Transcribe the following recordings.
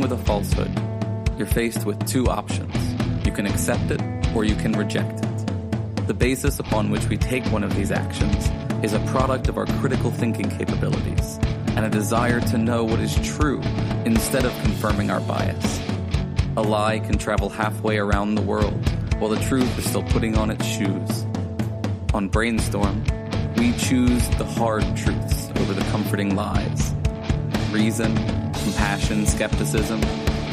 dealing with a falsehood, you're faced with two options. You can accept it or you can reject it. The basis upon which we take one of these actions is a product of our critical thinking capabilities and a desire to know what is true instead of confirming our bias. A lie can travel halfway around the world while the truth is still putting on its shoes. On Brainstorm, we choose the hard truths over the comforting lies. Reason, compassion, skepticism.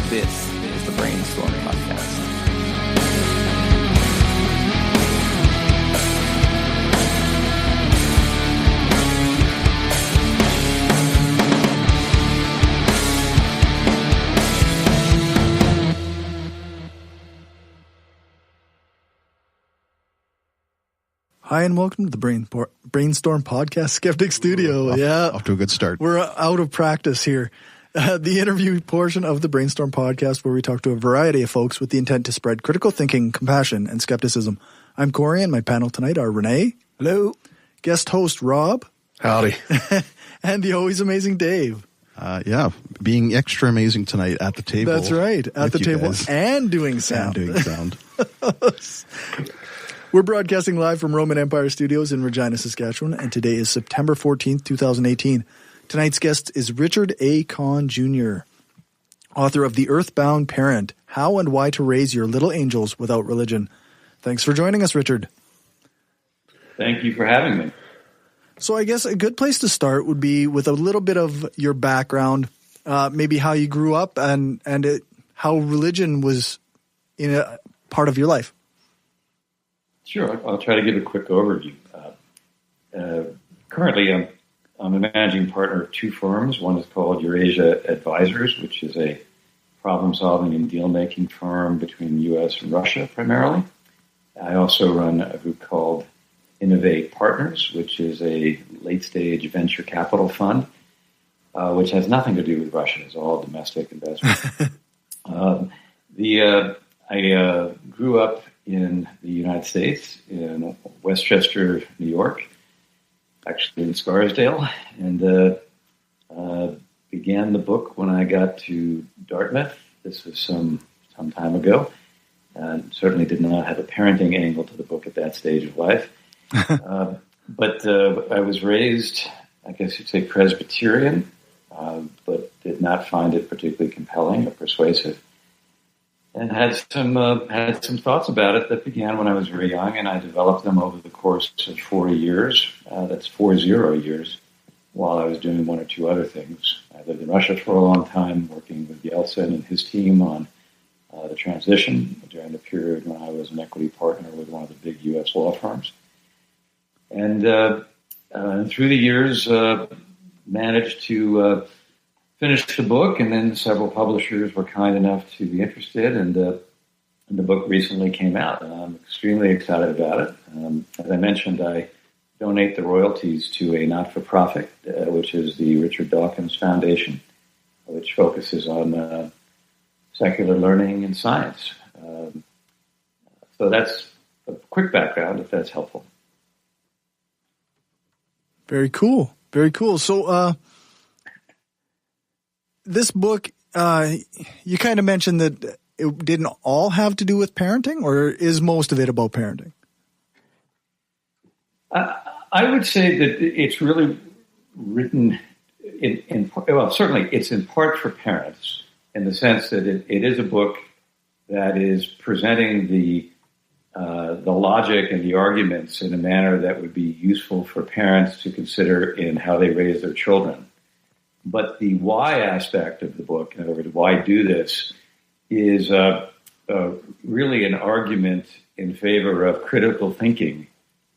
This is the Brainstorm Podcast. Hi, and welcome to the Brainstorm Podcast, Skeptic Studio. Off to a good start. We're out of practice here. The interview portion of the Brainstorm Podcast, where we talk to a variety of folks with the intent to spread critical thinking, compassion, and skepticism. I'm Cory, and my panel tonight are Rene. Hello. Guest host Rob. Howdy. And the always amazing Dave. Being extra amazing tonight at the table. That's right, at the table guys. and doing sound. We're broadcasting live from Roman Empire Studios in Regina, Saskatchewan, and today is September 14th, 2018. Tonight's guest is Richard A Conn Jr., author of The Earthbound Parent, How and Why to Raise Your Little Angels Without Religion. Thanks for joining us, Richard. Thank you for having me. So I guess a good place to start would be with a little bit of your background, maybe how you grew up and how religion was in a part of your life. Sure, I'll try to give a quick overview. Currently, I'm a managing partner of two firms. One is called Eurasia Advisors, which is a problem-solving and deal-making firm between the U.S. and Russia, primarily. I also run a group called Innovate Partners, which is a late-stage venture capital fund, which has nothing to do with Russia. It's all domestic investment. I grew up in the United States, in Westchester, New York, actually in Scarsdale, and began the book when I got to Dartmouth. This was some time ago, and certainly did not have a parenting angle to the book at that stage of life. But I was raised, I guess you'd say, Presbyterian, but did not find it particularly compelling or persuasive. And had some thoughts about it that began when I was very young, and I developed them over the course of 4 years. That's 40 years, while I was doing one or two other things. I lived in Russia for a long time, working with Yeltsin and his team on the transition during the period when I was an equity partner with one of the big U.S. law firms. And through the years, managed to finished the book, and then several publishers were kind enough to be interested, and the book recently came out, and I'm extremely excited about it. As I mentioned, I donate the royalties to a not-for-profit, which is the Richard Dawkins Foundation, which focuses on secular learning and science. So that's a quick background, if that's helpful. Very cool. Very cool. So, this book, you kind of mentioned that it didn't all have to do with parenting, or is most of it about parenting? I would say that it's really written certainly it's in part for parents, in the sense that it is a book that is presenting the logic and the arguments in a manner that would be useful for parents to consider in how they raise their children. But the why aspect of the book, in other words, why do this, is really an argument in favor of critical thinking,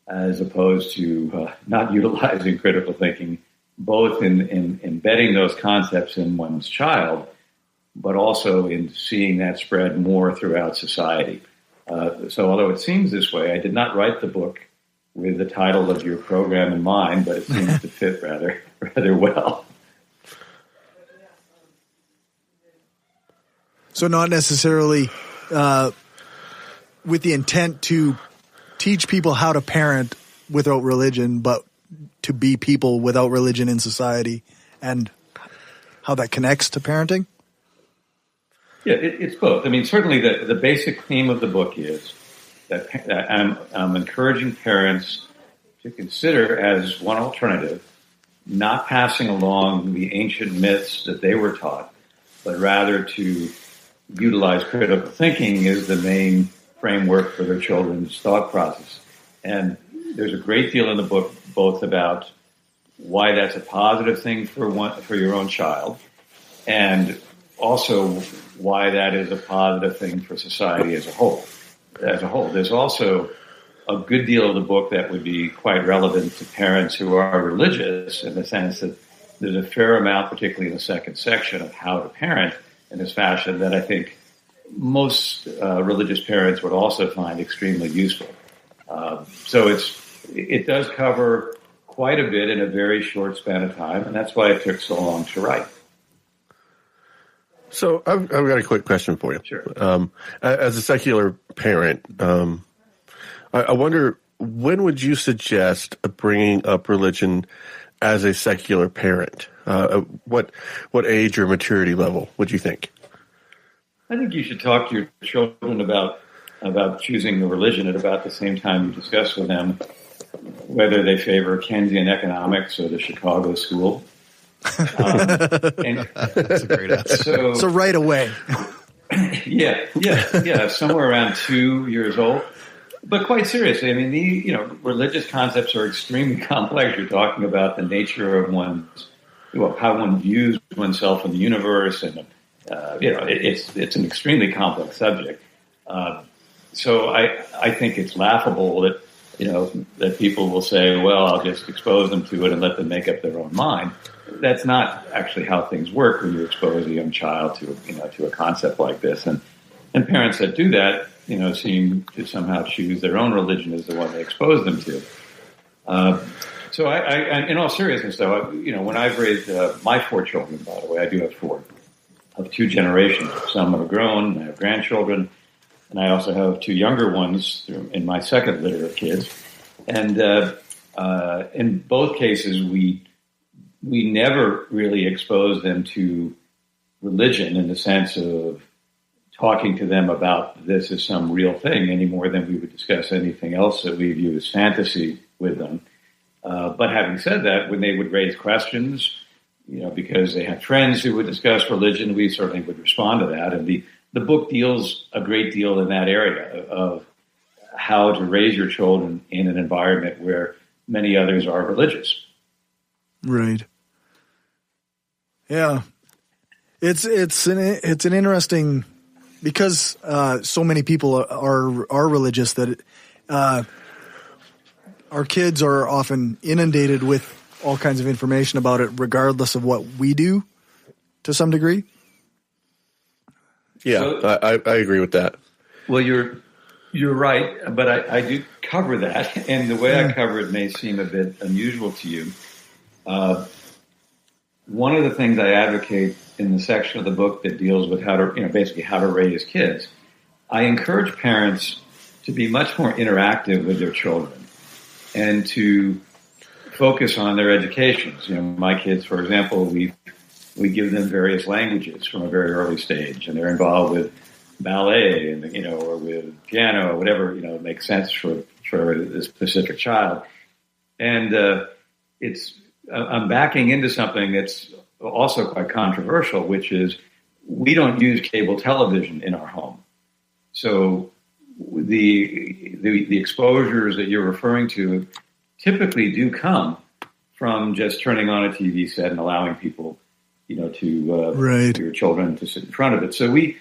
as opposed to not utilizing critical thinking, both in embedding those concepts in one's child, but also in seeing that spread more throughout society. So although it seems this way, I did not write the book with the title of your program in mind, but it seems to fit rather well. So not necessarily with the intent to teach people how to parent without religion, but to be people without religion in society, and how that connects to parenting? Yeah, it's both. I mean, certainly the basic theme of the book is that I'm encouraging parents to consider as one alternative, not passing along the ancient myths that they were taught, but rather to utilize critical thinking as the main framework for their children's thought process. And there's a great deal in the book both about why that's a positive thing for your own child, and also why that is a positive thing for society as a whole. There's also a good deal of the book that would be quite relevant to parents who are religious, in the sense that there's a fair amount, particularly in the second section, of how to parent in this fashion that I think most religious parents would also find extremely useful. So it does cover quite a bit in a very short span of time, and that's why it took so long to write. So I've got a quick question for you. Sure. As a secular parent, I wonder, when would you suggest bringing up religion as a secular parent? What age or maturity level would you think? I think you should talk to your children about choosing a religion at about the same time you discuss with them whether they favor Keynesian economics or the Chicago school. That's a great answer. So right away. Yeah. Somewhere around 2 years old. But quite seriously, I mean, religious concepts are extremely complex. You're talking about the nature of how one views oneself in the universe, and it's an extremely complex subject. So I think it's laughable that that people will say, well, I'll just expose them to it and let them make up their own mind. That's not actually how things work when you expose a young child to a concept like this. And parents that do that, seem to somehow choose their own religion as the one they expose them to. So I in all seriousness, though, when I've raised my 4 children, by the way, I do have 4, of 2 generations. Some are grown, I have grandchildren, and I also have 2 younger ones in my second litter of kids. And in both cases, we never really exposed them to religion in the sense of talking to them about this as some real thing any more than we would discuss anything else that we view as fantasy with them. But having said that, when they would raise questions, because they had friends who would discuss religion, we certainly would respond to that. And the book deals a great deal in that area of how to raise your children in an environment where many others are religious. Right. Yeah. It's an interesting, because so many people are religious, that our kids are often inundated with all kinds of information about it, regardless of what we do, to some degree. Yeah, so, I agree with that. Well, you're right, but I do cover that, and the way I cover it may seem a bit unusual to you. One of the things I advocate in the section of the book that deals with how to raise kids, I encourage parents to be much more interactive with their children and to focus on their educations. My kids, for example, we give them various languages from a very early stage, and they're involved with ballet and or with piano or whatever makes sense for a specific child. And I'm backing into something that's also quite controversial, which is we don't use cable television in our home. So the exposures that you're referring to typically do come from just turning on a TV set and allowing people, your children to sit in front of it. So we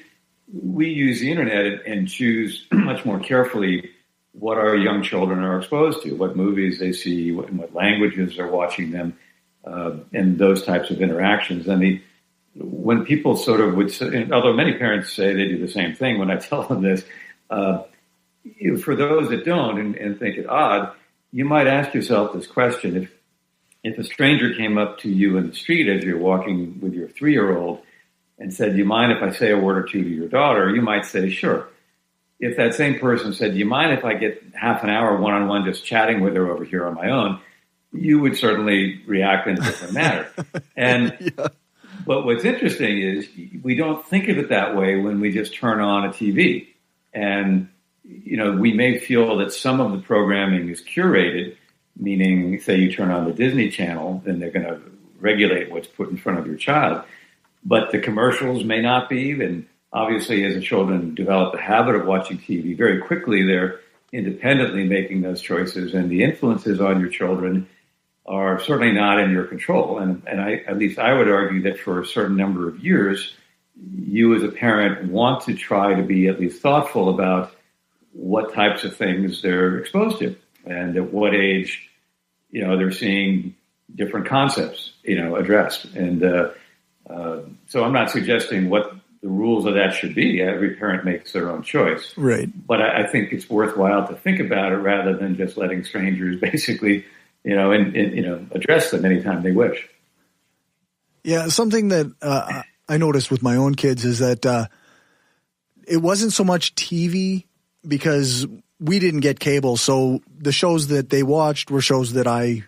use the internet and choose much more carefully what our young children are exposed to, what movies they see, what languages they're watching them, and those types of interactions. And when people sort of would say, although many parents say they do the same thing when I tell them this, for those that don't and think it odd, you might ask yourself this question. If a stranger came up to you in the street as you're walking with your 3-year-old and said, do you mind if I say a word or two to your daughter? You might say, sure. If that same person said, do you mind if I get half an hour one-on-one just chatting with her over here on my own? You would certainly react in a different manner. And But what's interesting is we don't think of it that way when we just turn on a TV. And, we may feel that some of the programming is curated, meaning, say you turn on the Disney Channel, then they're going to regulate what's put in front of your child. But the commercials may not be. And obviously, as the children develop the habit of watching TV, very quickly they're independently making those choices. And the influences on your children are certainly not in your control. And at least I would argue that for a certain number of years, you as a parent want to try to be at least thoughtful about what types of things they're exposed to and at what age, they're seeing different concepts, addressed. And so I'm not suggesting what the rules of that should be. Every parent makes their own choice. Right. But I think it's worthwhile to think about it rather than just letting strangers basically, address them anytime they wish. Yeah, something that I noticed with my own kids is that it wasn't so much TV because we didn't get cable. So the shows that they watched were shows that I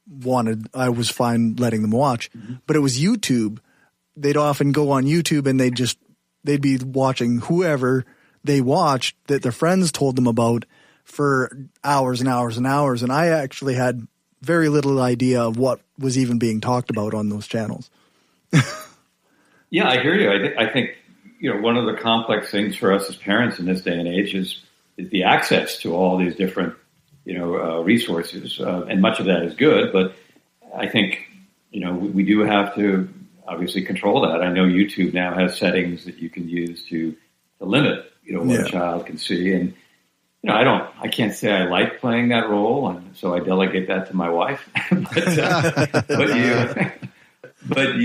was fine letting them watch. Mm-hmm. But it was YouTube. They'd often go on YouTube and they'd be watching whoever they watched that their friends told them about for hours and hours and hours. And I actually had very little idea of what was even being talked about on those channels. Yeah, I hear you. I think, one of the complex things for us as parents in this day and age is the access to all these different, resources. And much of that is good, but I think, we do have to obviously control that. I know YouTube now has settings that you can use to limit, what a child can see. And, I can't say I like playing that role, and so I delegate that to my wife. But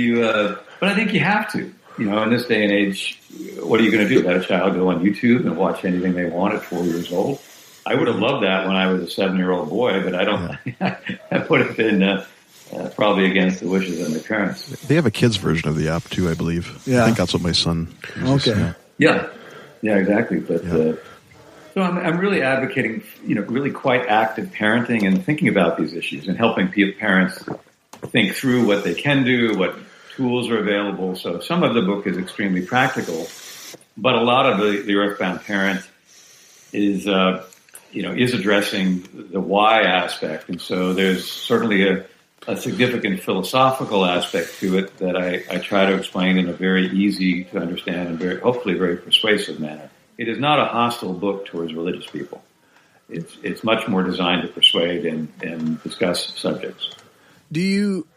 I think you have to. In this day and age, what are you going to do? Let a child go on YouTube and watch anything they want at 4 years old? I would have loved that when I was a 7-year-old boy, but I don't. Yeah. That would have been probably against the wishes of my parents. They have a kids version of the app too, I believe. Yeah. I think that's what my son uses. Okay. Yeah, exactly. But so I'm really advocating, really quite active parenting and thinking about these issues and helping parents think through what they can do, what tools are available. So some of the book is extremely practical, but a lot of the Earthbound Parent is addressing the why aspect. And so there's certainly a significant philosophical aspect to it that I try to explain in a very easy to understand and hopefully very persuasive manner. It is not a hostile book towards religious people. It's much more designed to persuade and discuss subjects.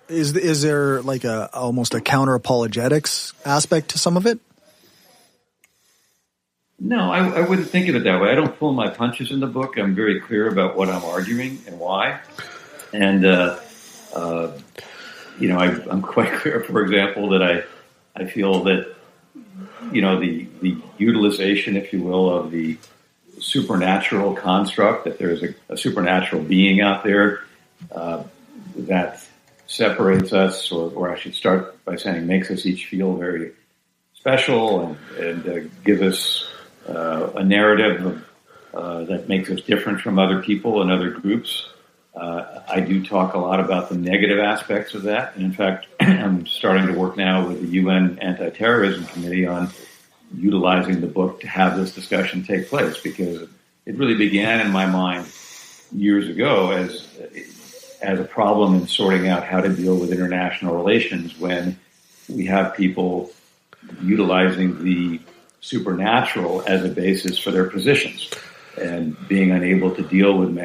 Is there like almost a counter apologetics aspect to some of it? No, I wouldn't think of it that way. I don't pull my punches in the book. I'm very clear about what I'm arguing and why. And, I'm quite clear, for example, that I feel that, the utilization, if you will, of the supernatural construct, that there's a supernatural being out there that separates us, or I should start by saying makes us each feel very special and give us a narrative that makes us different from other people and other groups. I do talk a lot about the negative aspects of that. And in fact, I'm starting to work now with the UN Anti-Terrorism Committee on utilizing the book to have this discussion take place, because it really began in my mind years ago as a problem in sorting out how to deal with international relations when we have people utilizing the supernatural as a basis for their positions and being unable to deal with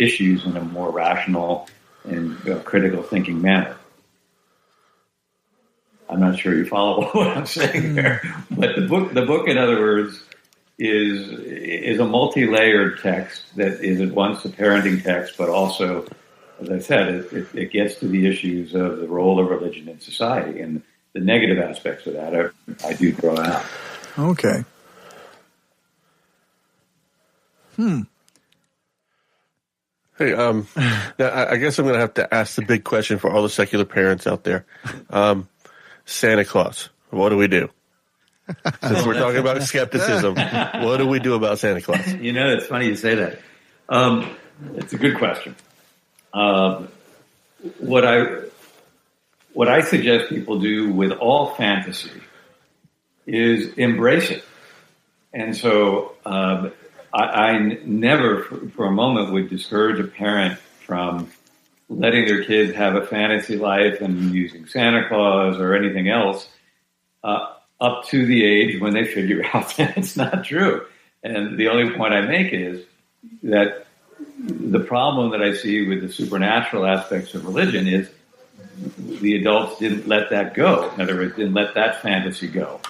issues in a more rational and critical thinking manner. I'm not sure you follow what I'm saying there, but the book, in other words, is a multi-layered text that is at once a parenting text, but also, as I said, it gets to the issues of the role of religion in society, and the negative aspects of that I do throw out. Okay. Hey, now I guess I'm going to have to ask the big question for all the secular parents out there. Santa Claus, what do we do? Since we're talking about skepticism, what do we do about Santa Claus? It's funny you say that. It's a good question. What what I suggest people do with all fantasy is embrace it. And so I never for a moment would discourage a parent from letting their kids have a fantasy life and using Santa Claus or anything else up to the age when they figure out that it's not true. And the only point I make is that the problem that I see with the supernatural aspects of religion is the adults didn't let that go. In other words, didn't let that fantasy go.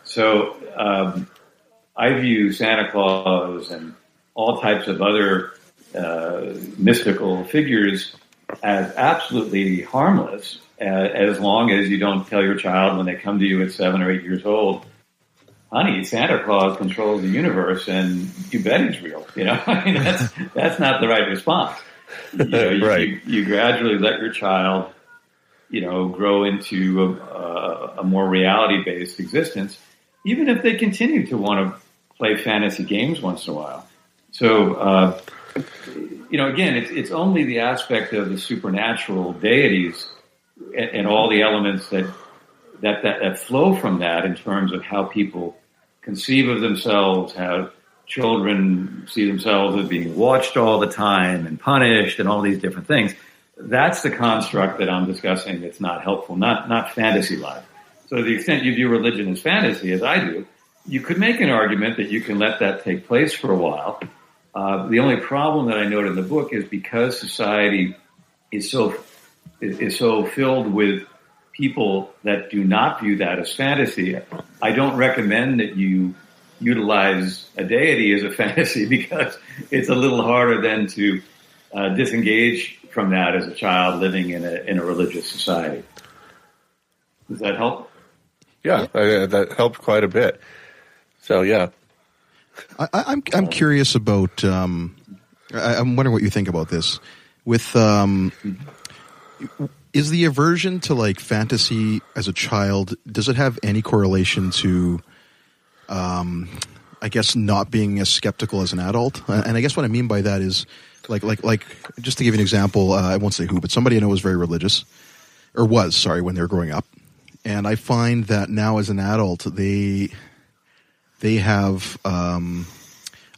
So I view Santa Claus and all types of other mystical figures as absolutely harmless, as long as you don't tell your child when they come to you at 7 or 8 years old, honey, Santa Claus controls the universe, and you bet he's real. I mean, that's not the right response. Right. You gradually let your child, grow into a more reality-based existence, even if they continue to want to play fantasy games once in a while. So, again, it's only the aspect of the supernatural deities and all the elements that flow from that in terms of how people conceive of themselves, how children see themselves as being watched all the time and punished and all these different things. That's the construct that I'm discussing that's not helpful, not fantasy life. So to the extent you view religion as fantasy, as I do, you could make an argument that you can let that take place for a while. The only problem that I note in the book is because society is so filled with people that do not view that as fantasy, I don't recommend that you utilize a deity as a fantasy, because it's a little harder then to disengage from that as a child living in a religious society. Does that help? Yeah, that helped quite a bit. So, yeah. I'm curious about. I'm wondering what you think about this. With is the aversion to like fantasy as a child, does it have any correlation to, I guess, not being as skeptical as an adult? And I guess what I mean by that is, like, just to give you an example, I won't say who, but somebody I know was very religious, or was, sorry, when they were growing up. And I find that now as an adult, they have a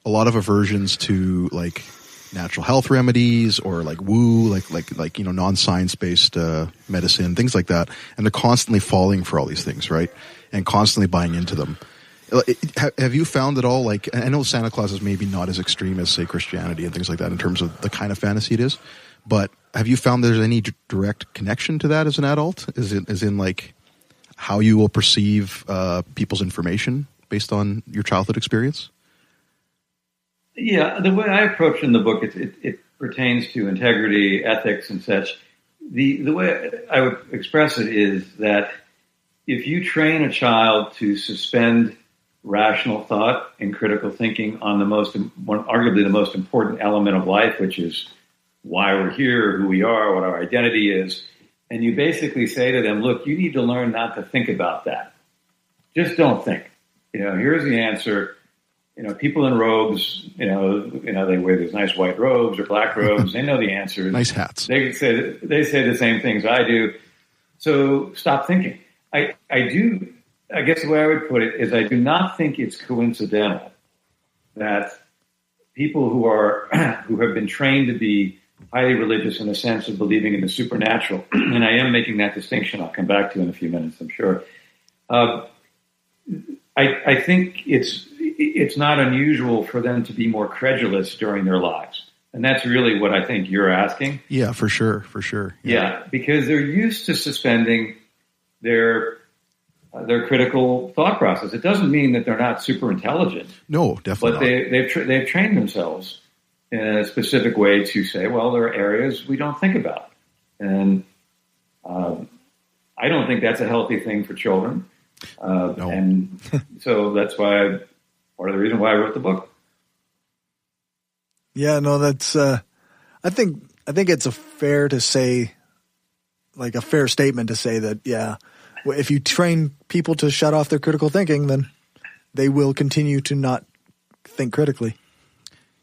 lot of aversions to like natural health remedies or like woo, like non-science based medicine, things like that, and they're constantly falling for all these things, right? And constantly buying into them. Have you found at all, like, I know Santa Claus is maybe not as extreme as say Christianity and things like that in terms of the kind of fantasy it is, but have you found there's any direct connection to that as an adult? As in like how you will perceive people's information based on your childhood experience? Yeah, the way I approach in the book, it pertains to integrity, ethics, and such. The way I would express it is that if you train a child to suspend rational thought and critical thinking on arguably the most important element of life, which is why we're here, who we are, what our identity is, and you basically say to them, look, you need to learn not to think about that. Just don't think. Here's the answer. People in robes, they wear these nice white robes or black robes. They know the answers. Nice hats. They say the same things I do. So stop thinking. I guess the way I would put it is I do not think it's coincidental that people who have been trained to be highly religious in the sense of believing in the supernatural, and I am making that distinction I'll come back to in a few minutes, I'm sure. I think it's not unusual for them to be more credulous during their lives. And that's really what I think you're asking. Yeah, for sure. Yeah, because they're used to suspending their critical thought process. It doesn't mean that they're not super intelligent. No, definitely But they've trained themselves in a specific way to say, well, there are areas we don't think about. And I don't think that's a healthy thing for children. No. And so that's part of the reason why I wrote the book. Yeah, no, that's, I think it's a fair statement to say that, yeah, if you train people to shut off their critical thinking, then they will continue to not think critically.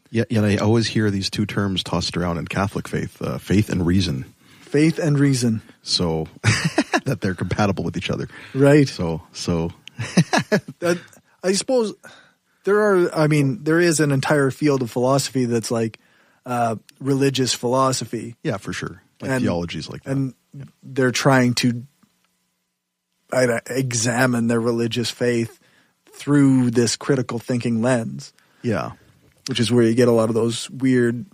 Yeah, I always hear these two terms tossed around in Catholic faith, faith and reason. Faith and reason. So that they're compatible with each other. Right. So that, I suppose there is an entire field of philosophy that's like religious philosophy. Yeah, for sure. Like theologies like that. And they're trying to examine their religious faith through this critical thinking lens. Yeah. Which is where you get a lot of those weird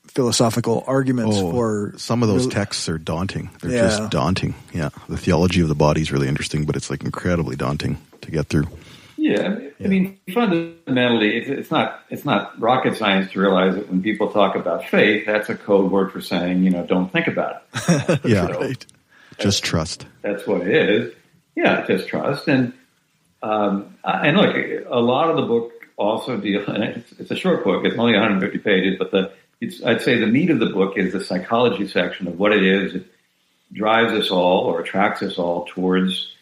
philosophical arguments for... Some of those texts are daunting. They're just daunting. Yeah. The theology of the body is really interesting, but it's like incredibly daunting to get through. Yeah. I mean, fundamentally, it's not rocket science to realize that when people talk about faith, that's a code word for saying, don't think about it. Yeah. Right. Just trust. That's what it is. Yeah, just trust. And look, a lot of the book also deals, and it's a short book. It's only 150 pages, but I'd say the meat of the book is the psychology section of what it is that drives us all or attracts us all towards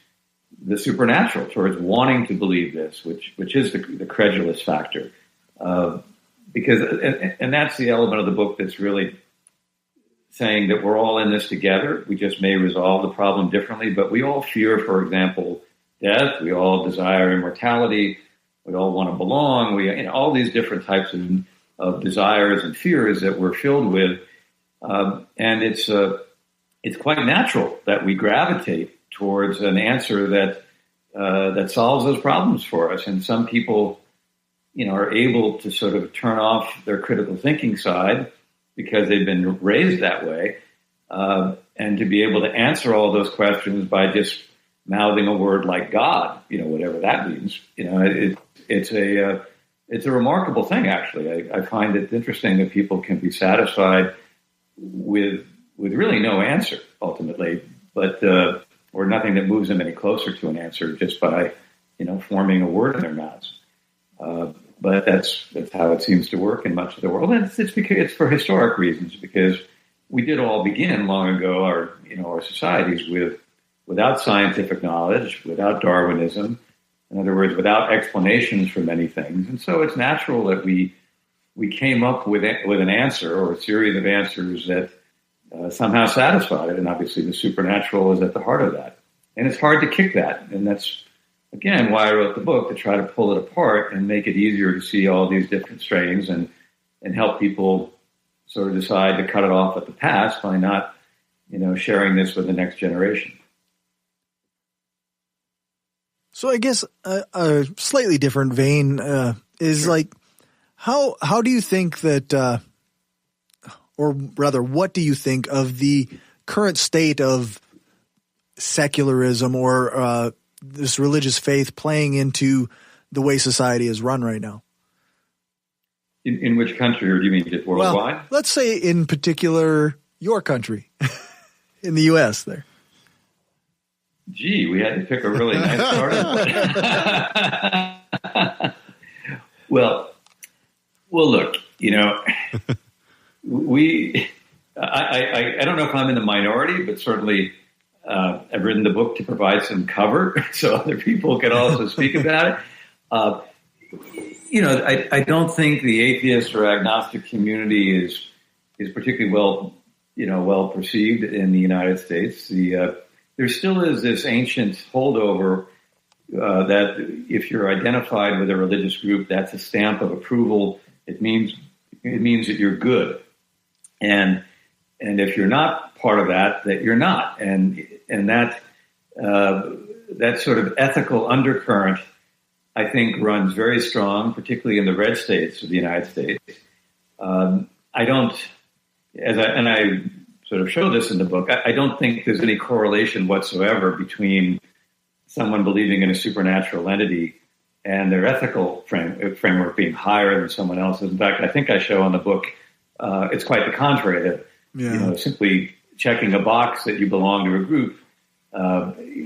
the supernatural, towards wanting to believe this, which is the credulous factor. Because that's the element of the book that's really saying that we're all in this together. We just may resolve the problem differently, but we all fear, for example, death. We all desire immortality. We all want to belong. All these different types of desires and fears that we're filled with, and it's quite natural that we gravitate towards an answer that solves those problems for us. And some people, are able to sort of turn off their critical thinking side because they've been raised that way, and to be able to answer all those questions by just mouthing a word like God, whatever that means. It's a remarkable thing, actually. I find it interesting that people can be satisfied with really no answer ultimately, but or nothing that moves them any closer to an answer just by forming a word in their mouths. But that's how it seems to work in much of the world, and it's because it's for historic reasons. Because we did all begin long ago our societies without scientific knowledge, without Darwinism. In other words, without explanations for many things. And so it's natural that we came up with an answer or a series of answers that somehow satisfied it. And obviously the supernatural is at the heart of that. And it's hard to kick that. And that's, again, why I wrote the book, to try to pull it apart and make it easier to see all these different strains and help people sort of decide to cut it off at the pass by not, sharing this with the next generation. So I guess a slightly different vein is like, how do you think that, or rather, what do you think of the current state of secularism or this religious faith playing into the way society is run right now? In which country, or do you mean just worldwide? Well, let's say in particular your country, in the U.S. there. Gee, we had to pick a really nice starting point. Well, look, I don't know if I'm in the minority, but certainly I've written the book to provide some cover so other people can also speak about it. I don't think the atheist or agnostic community is particularly well perceived in the United States. There still is this ancient holdover that if you're identified with a religious group, that's a stamp of approval. It means that you're good, and if you're not part of that you're not, and that sort of ethical undercurrent, I think, runs very strong, particularly in the red states of the United States. I sort of show this in the book, I don't think there's any correlation whatsoever between someone believing in a supernatural entity and their ethical framework being higher than someone else's. In fact, I think I show in the book it's quite the contrary. That simply checking a box that you belong to a group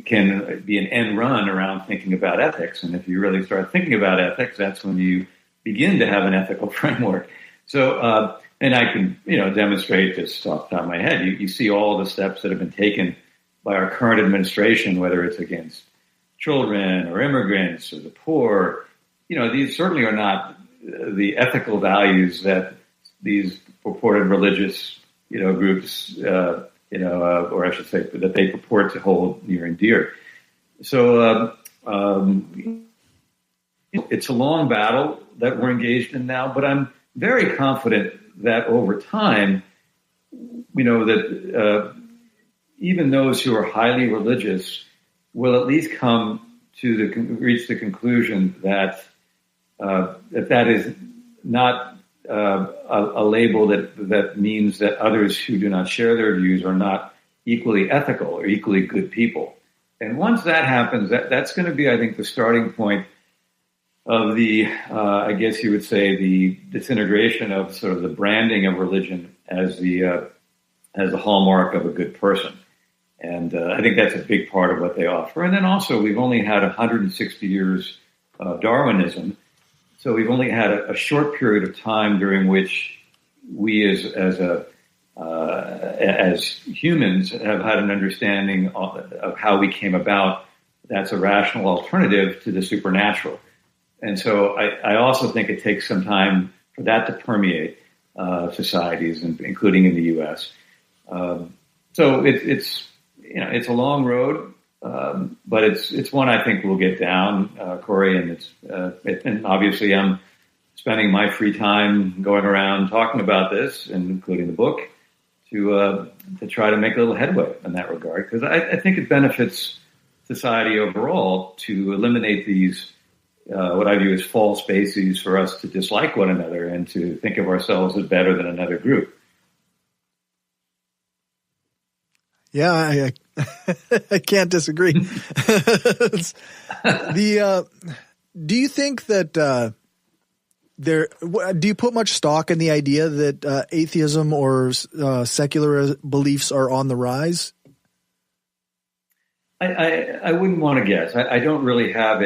can be an end run around thinking about ethics. And if you really start thinking about ethics, that's when you begin to have an ethical framework. So, and I can, demonstrate this off the top of my head. You see all the steps that have been taken by our current administration, whether it's against children or immigrants or the poor. These certainly are not the ethical values that these purported religious groups, or I should say that they purport to hold near and dear. So it's a long battle that we're engaged in now, but I'm very confident that over time, that even those who are highly religious will at least come to reach the conclusion that that is not a label that means that others who do not share their views are not equally ethical or equally good people. And once that happens, that's going to be, I think, the starting point of the, I guess you would say, the disintegration of sort of the branding of religion as the hallmark of a good person. And I think that's a big part of what they offer. And then also, we've only had 160 years of Darwinism. So we've only had a short period of time during which we as humans have had an understanding of how we came about. That's a rational alternative to the supernatural. And so I also think it takes some time for that to permeate societies, including in the U.S. So it's a long road, but it's one I think we'll get down, Cory. And obviously I'm spending my free time going around talking about this, and including the book, to try to make a little headway in that regard, because I think it benefits society overall to eliminate these what I view as false bases for us to dislike one another and to think of ourselves as better than another group. Yeah, I can't disagree. Do you think that do you put much stock in the idea that atheism or secular beliefs are on the rise? I wouldn't want to guess. I don't really have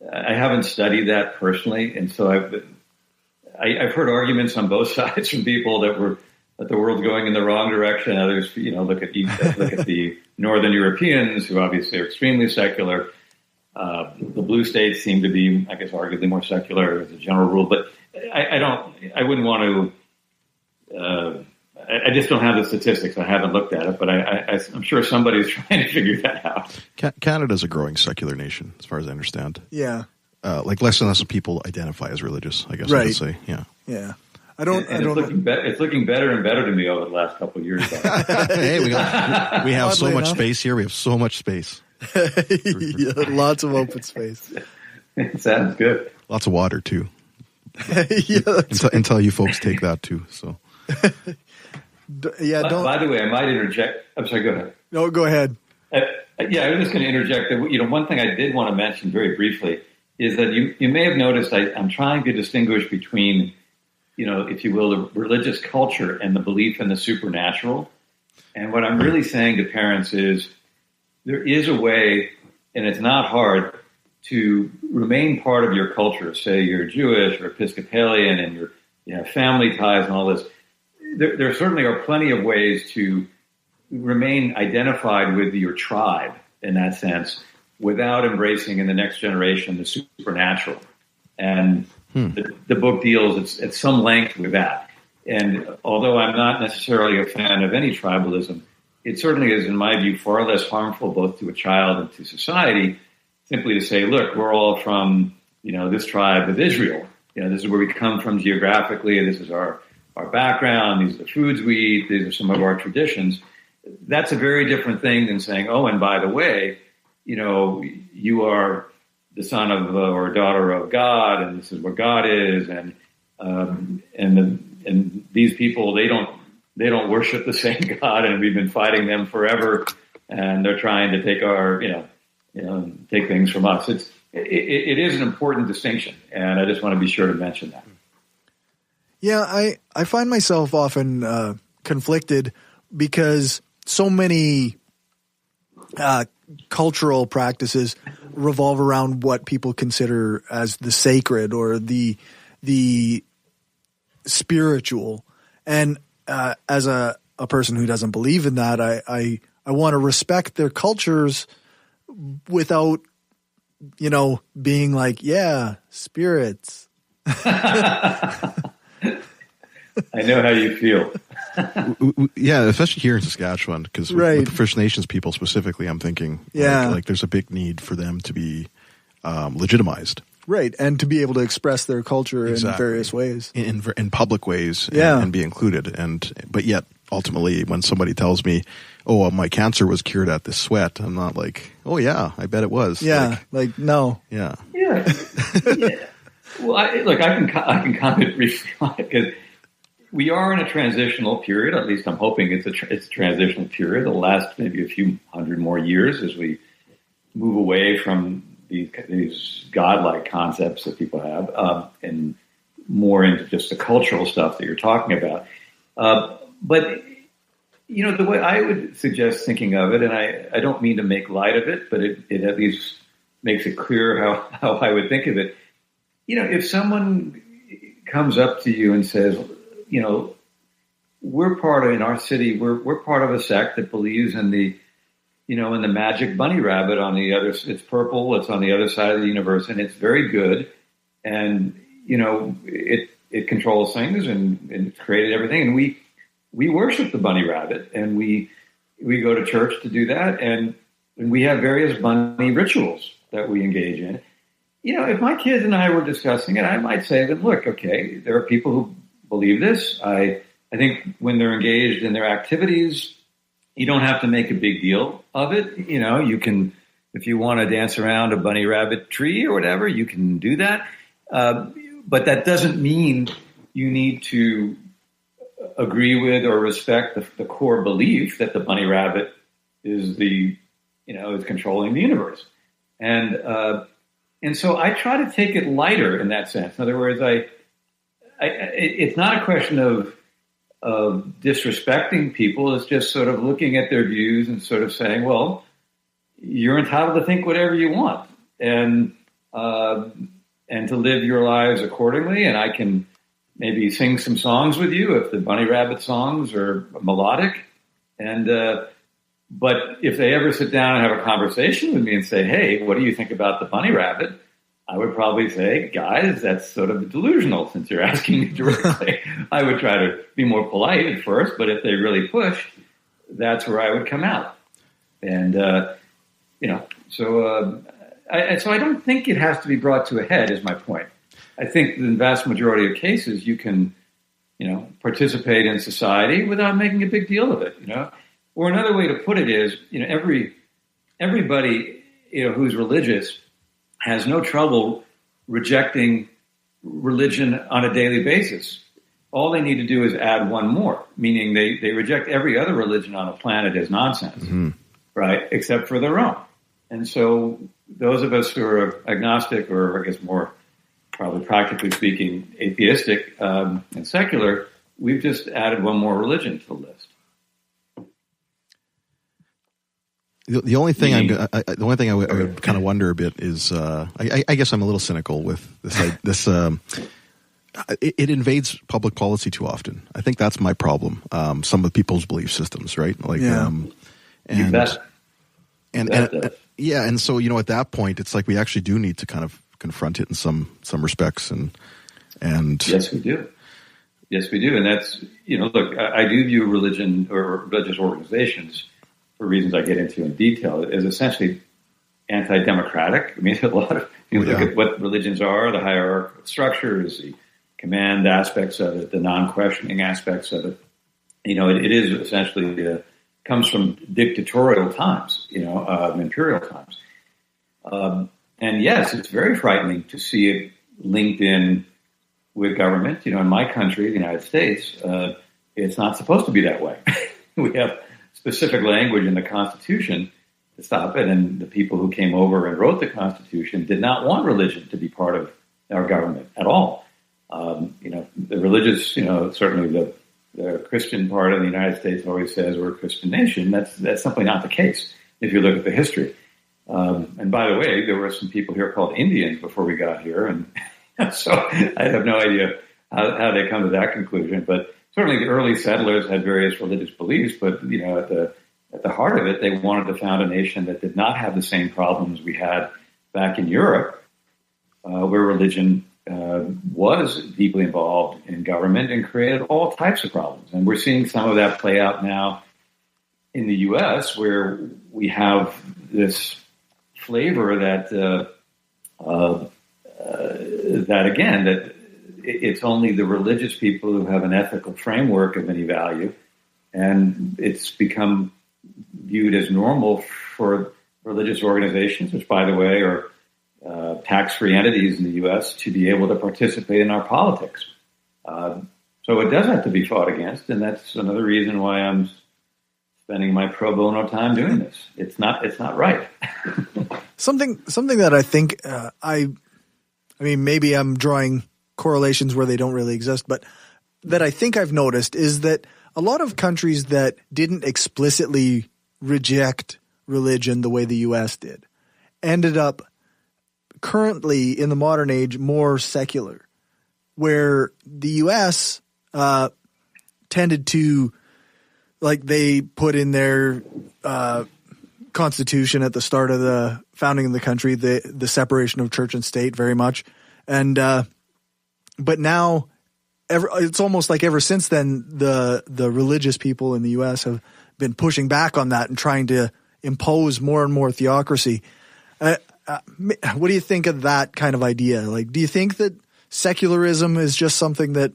I haven't studied that personally, and so I've heard arguments on both sides from people that the world's going in the wrong direction. Others, look at the Northern Europeans, who obviously are extremely secular. The blue states seem to be, I guess, arguably more secular as a general rule. But I wouldn't want to. I just don't have the statistics. I haven't looked at it, but I'm sure somebody's trying to figure that out. Canada's a growing secular nation, as far as I understand. Yeah. Like less and less people identify as religious, I guess right. I would say. Yeah. Yeah. It's looking better and better to me over the last couple of years. Hey, we have so much space here. We have so much space. Yeah, lots of open space. It sounds good. Lots of water too. Yeah, until you folks take that too. So. Yeah. By the way, I might interject. I'm sorry. Go ahead. No, go ahead. I was just going to interject that. One thing I did want to mention very briefly is that you may have noticed I'm trying to distinguish between, if you will, the religious culture and the belief in the supernatural. And what I'm really saying to parents is there is a way, and it's not hard, to remain part of your culture. Say you're Jewish or Episcopalian and you have family ties and all this. There certainly are plenty of ways to remain identified with your tribe in that sense without embracing in the next generation the supernatural. And the book deals at some length with that. And although I'm not necessarily a fan of any tribalism, it certainly is, in my view, far less harmful both to a child and to society simply to say, look, we're all from, this tribe of Israel. This is where we come from geographically. This is our background. These are the foods we eat. These are some of our traditions. That's a very different thing than saying, oh, and by the way, you are the son of or daughter of God, and this is what God is, and these people they don't worship the same God, and we've been fighting them forever, and they're trying to take our take things from us. It is an important distinction, and I just want to be sure to mention that. Yeah, I find myself often conflicted because so many cultural practices revolve around what people consider as the sacred or the spiritual. And as a person who doesn't believe in that, I want to respect their cultures without, being like, yeah, spirits. I know how you feel. Yeah, especially here in Saskatchewan, because with the First Nations people specifically, I'm thinking like there's a big need for them to be legitimized. Right, and to be able to express their culture in various ways. In public ways and be included. But yet, ultimately, when somebody tells me, oh, my cancer was cured at this sweat, I'm not like, oh, yeah, I bet it was. Yeah, no. Yeah. Yeah. Well, I can comment briefly on it, because we are in a transitional period. At least I'm hoping it's a transitional period. It'll last maybe a few hundred more years as we move away from these godlike concepts that people have, and more into just the cultural stuff that you're talking about. But, the way I would suggest thinking of it, and I don't mean to make light of it, but it at least makes it clear how I would think of it. If someone comes up to you and says, we're part of, in our city, we're part of a sect that believes in the in the magic bunny rabbit on the other, it's purple, it's on the other side of the universe, and it's very good. And, it controls things and it's created everything. And we worship the bunny rabbit, and we go to church to do that. And we have various bunny rituals that we engage in. If my kids and I were discussing it, I might say that, look, okay, there are people who believe this. I think when they're engaged in their activities, you don't have to make a big deal of it. You can, if you want to dance around a bunny rabbit tree or whatever, you can do that. But that doesn't mean you need to agree with or respect the core belief that the bunny rabbit is is controlling the universe. And so I try to take it lighter in that sense. In other words, it's not a question of disrespecting people. It's just sort of looking at their views and sort of saying, well, you're entitled to think whatever you want and to live your lives accordingly. And I can maybe sing some songs with you if the bunny rabbit songs are melodic. But if they ever sit down and have a conversation with me and say, hey, what do you think about the bunny rabbit? I would probably say, guys, that's sort of delusional since you're asking me directly. I would try to be more polite at first, but if they really push, that's where I would come out. And, so I don't think it has to be brought to a head is my point. I think in the vast majority of cases, you can, participate in society without making a big deal of it, Or another way to put it is, everybody, who's religious has no trouble rejecting religion on a daily basis. All they need to do is add one more, meaning they reject every other religion on the planet as nonsense, right? Except for their own. And so those of us who are agnostic, or I guess more probably practically speaking, atheistic and secular, we've just added one more religion to the list. The only thing I would kind of wonder a bit is I guess I'm a little cynical with this. It invades public policy too often. I think that's my problem. Some of people's belief systems, right? And so at that point, it's like we actually do need to kind of confront it in some respects, and yes, we do. Yes, we do, and that's look, I do view religion or religious organizations, for reasons I get into in detail, is essentially anti-democratic. I mean, a lot of you look at what religions are, the hierarchical structures, the command aspects of it, the non-questioning aspects of it. It is essentially comes from dictatorial times, imperial times. And yes, it's very frightening to see it linked in with government. In my country, the United States, it's not supposed to be that way. We have specific language in the Constitution to stop it, and the people who came over and wrote the Constitution did not want religion to be part of our government at all. The religious, certainly the Christian part of the United States always says we're a Christian nation. That's simply not the case if you look at the history. And by the way, there were some people here called Indians before we got here, and so I have no idea how they come to that conclusion, but certainly the early settlers had various religious beliefs, but at the heart of it, they wanted to found a nation that did not have the same problems we had back in Europe, where religion was deeply involved in government and created all types of problems. And we're seeing some of that play out now in the U.S., where we have this flavor that it's only the religious people who have an ethical framework of any value, and it's become viewed as normal for religious organizations, which, by the way, are tax-free entities in the U.S., to be able to participate in our politics. So it does have to be fought against, and that's another reason why I'm spending my pro bono time doing this. It's not right. Something that I think I mean, maybe I'm drawing correlations where they don't really exist, but that I think I've noticed is that a lot of countries that didn't explicitly reject religion the way the U.S. did ended up currently in the modern age more secular, where the U.S. Tended to, like, they put in their constitution at the start of the founding of the country, the separation of church and state very much. And but now it's almost like ever since then, the religious people in the U.S. have been pushing back on that and trying to impose more and more theocracy. What do you think of that kind of idea? Like, do you think that secularism is just something that,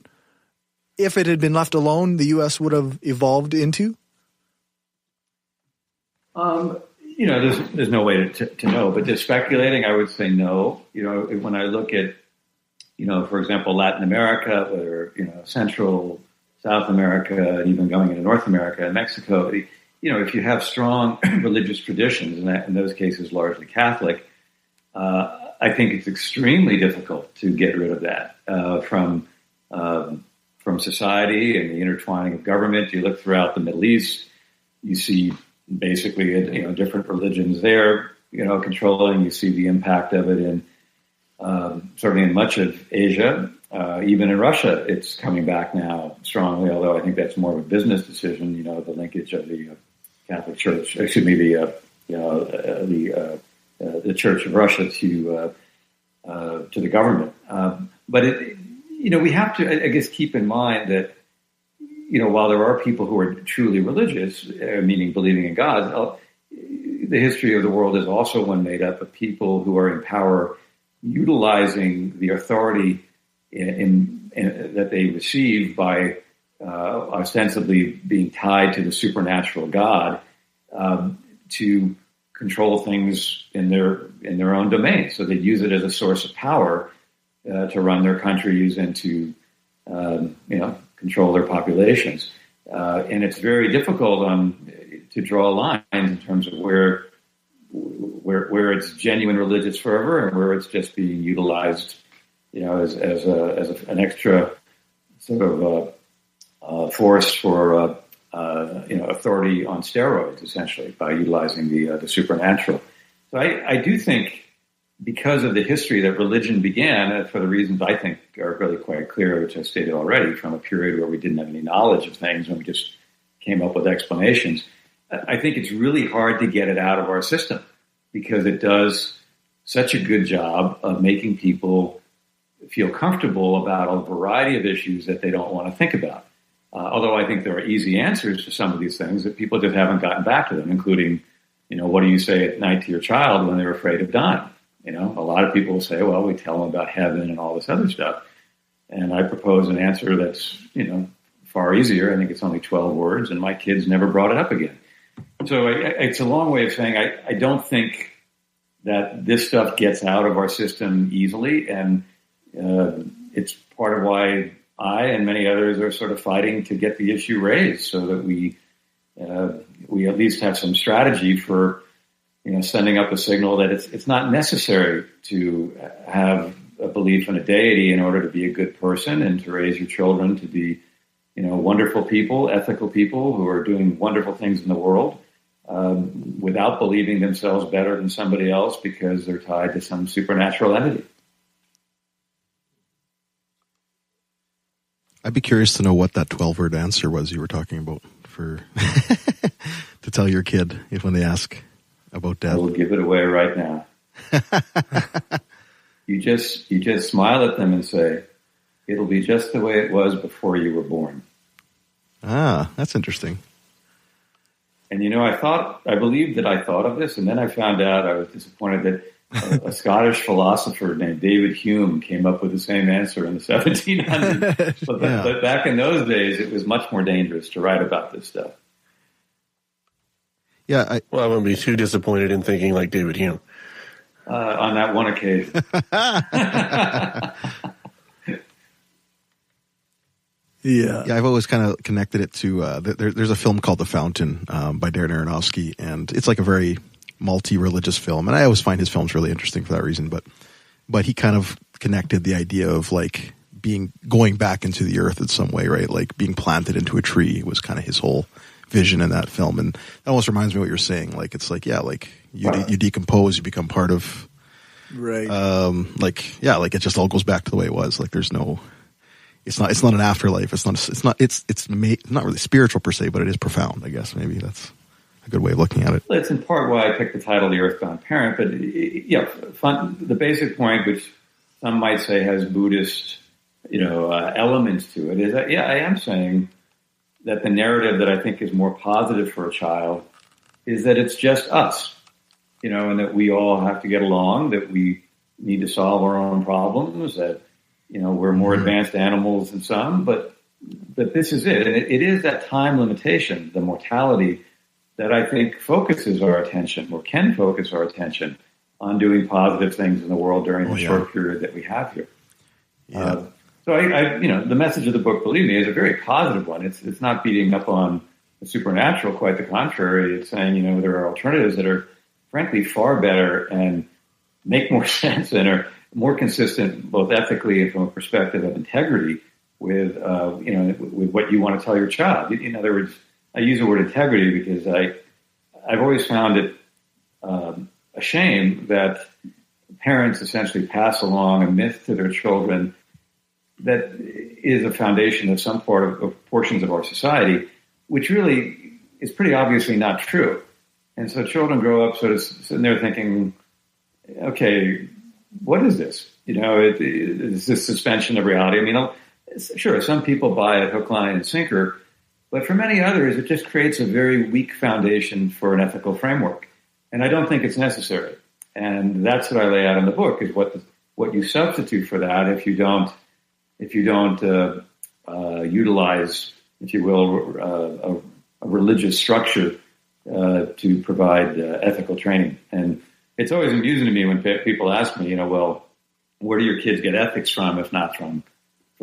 if it had been left alone, the U.S. would have evolved into? There's no way to know, but just speculating, I would say no. When I look at, for example, Latin America, or, Central, South America, and even going into North America and Mexico, if you have strong religious traditions, and that, in those cases largely Catholic, I think it's extremely difficult to get rid of that from society and the intertwining of government. You look throughout the Middle East, you see basically different religions there, controlling. You see the impact of it in certainly in much of Asia, even in Russia. It's coming back now strongly, although I think that's more of a business decision. The linkage of the Catholic Church, the Church of Russia to the government. But we have to, I guess, keep in mind that, while there are people who are truly religious, meaning believing in God, the history of the world is also one made up of people who are in power, utilizing the authority that they receive by ostensibly being tied to the supernatural God to control things in their own domain. So they use it as a source of power to run their countries and to control their populations. And it's very difficult to draw lines in terms of where it's genuine religious fervor and where it's just being utilized, as an extra sort of force for authority on steroids, essentially, by utilizing the supernatural. So I do think, because of the history that religion began, for the reasons I think are really quite clear, which I stated already, from a period where we didn't have any knowledge of things and we just came up with explanations, I think it's really hard to get it out of our system, because it does such a good job of making people feel comfortable about a variety of issues that they don't want to think about. Although I think there are easy answers to some of these things that people just haven't gotten back to them, including, what do you say at night to your child when they're afraid of dying? A lot of people will say, well, we tell them about heaven and all this other stuff. And I propose an answer that's, far easier. I think it's only 12 words, and my kids never brought it up again. So it's a long way of saying I don't think that this stuff gets out of our system easily. And it's part of why I and many others are sort of fighting to get the issue raised, so that we at least have some strategy for sending up a signal that it's not necessary to have a belief in a deity in order to be a good person and to raise your children to be, wonderful people, ethical people who are doing wonderful things in the world, without believing themselves better than somebody else because they're tied to some supernatural entity. I'd be curious to know what that 12-word answer was you were talking about for to tell your kid when they ask about death. I will give it away right now. You just smile at them and say, it'll be just the way it was before you were born. Ah, that's interesting. And, I believed that I thought of this, and then I found out I was disappointed that a Scottish philosopher named David Hume came up with the same answer in the 1700s. But back in those days, it was much more dangerous to write about this stuff. Yeah. I wouldn't be too disappointed in thinking like David Hume. On that one occasion. Yeah, I've always kind of connected it to there's a film called The Fountain by Darren Aronofsky, and it's like a very multi-religious film, and I always find his films really interesting for that reason. But he kind of connected the idea of like going back into the earth in some way, right? Like being planted into a tree was kind of his whole vision in that film, and that almost reminds me of what you're saying. Like it's like like you decompose, you become part of, right? Like it just all goes back to the way it was. Like there's no. It's not an afterlife. It's not really spiritual per se, but it is profound. I guess maybe that's a good way of looking at it. Well, it's in part why I picked the title "The Earthbound Parent," but the basic point, which some might say has Buddhist, elements to it, is that I am saying that the narrative that I think is more positive for a child is that it's just us, and that we all have to get along, that we need to solve our own problems, that. We're more advanced animals than some, but this is it. And it is that time limitation, the mortality, that I think focuses our attention, or can focus our attention, on doing positive things in the world during the short period that we have here. Yeah. So the message of the book, believe me, is a very positive one. It's not beating up on the supernatural, quite the contrary. It's saying, there are alternatives that are frankly far better and make more sense and are more consistent, both ethically and from a perspective of integrity, with with what you want to tell your child. In other words, I use the word integrity because I've always found it a shame that parents essentially pass along a myth to their children that is a foundation of some portions of our society, which really is pretty obviously not true. And so children grow up sort of sitting there thinking, okay, what is this? Is this suspension of reality? I mean, sure, some people buy it hook, line, and sinker, but for many others, it just creates a very weak foundation for an ethical framework. And I don't think it's necessary. And that's what I lay out in the book, is what you substitute for that if you don't utilize, if you will, a religious structure to provide ethical training. And it's always amusing to me when people ask me, well, where do your kids get ethics from, if not from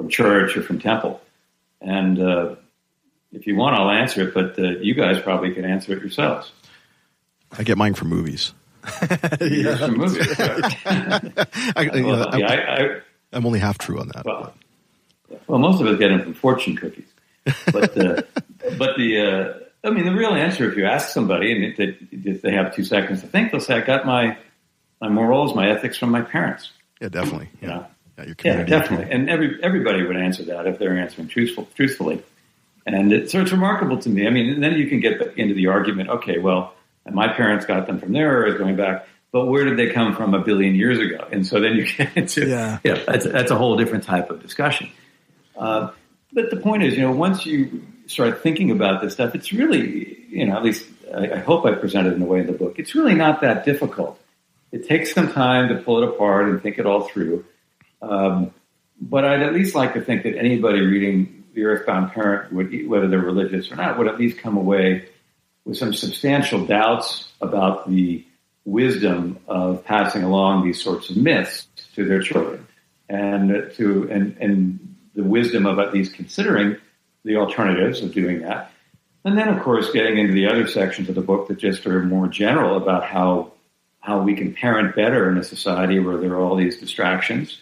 church or from temple? And if you want, I'll answer it, but you guys probably can answer it yourselves. I get mine from movies. From movies. I'm only half true on that. Well, most of us get them from fortune cookies. But the real answer, if you ask somebody, and if they have 2 seconds to think, they'll say, I got my morals, my ethics from my parents. Yeah, definitely. Yeah, your community. Yeah, definitely. And everybody would answer that if they're answering truthfully. And so it's remarkable to me. I mean, and then you can get into the argument, okay, well, my parents got them from there, or going back, but where did they come from 1 billion years ago? And so then you get into, that's a whole different type of discussion. But the point is, once you start thinking about this stuff, it's really, at least I hope I presented it in a way in the book, it's really not that difficult. It takes some time to pull it apart and think it all through. But I'd at least like to think that anybody reading The Earthbound Parent, whether they're religious or not, would at least come away with some substantial doubts about the wisdom of passing along these sorts of myths to their children, and the wisdom of at least considering the alternatives of doing that. And then, of course, getting into the other sections of the book that just are more general about how we can parent better in a society where there are all these distractions,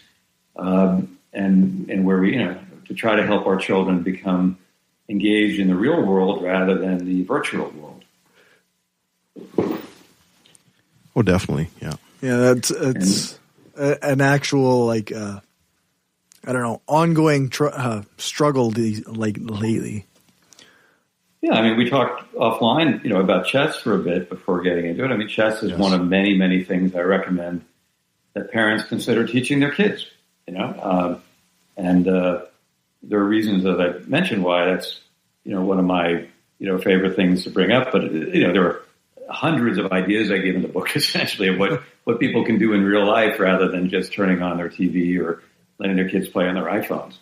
and where we, to try to help our children become engaged in the real world rather than the virtual world. Oh, definitely, yeah. Yeah, it's an actual ongoing struggle lately. Yeah, I mean, we talked offline, about chess for a bit before getting into it. I mean, chess is one of many, many things I recommend that parents consider teaching their kids. And there are reasons, as I mentioned, why that's one of my favorite things to bring up. But there are hundreds of ideas I give in the book, essentially, of what people can do in real life rather than just turning on their TV or letting their kids play on their iPhones.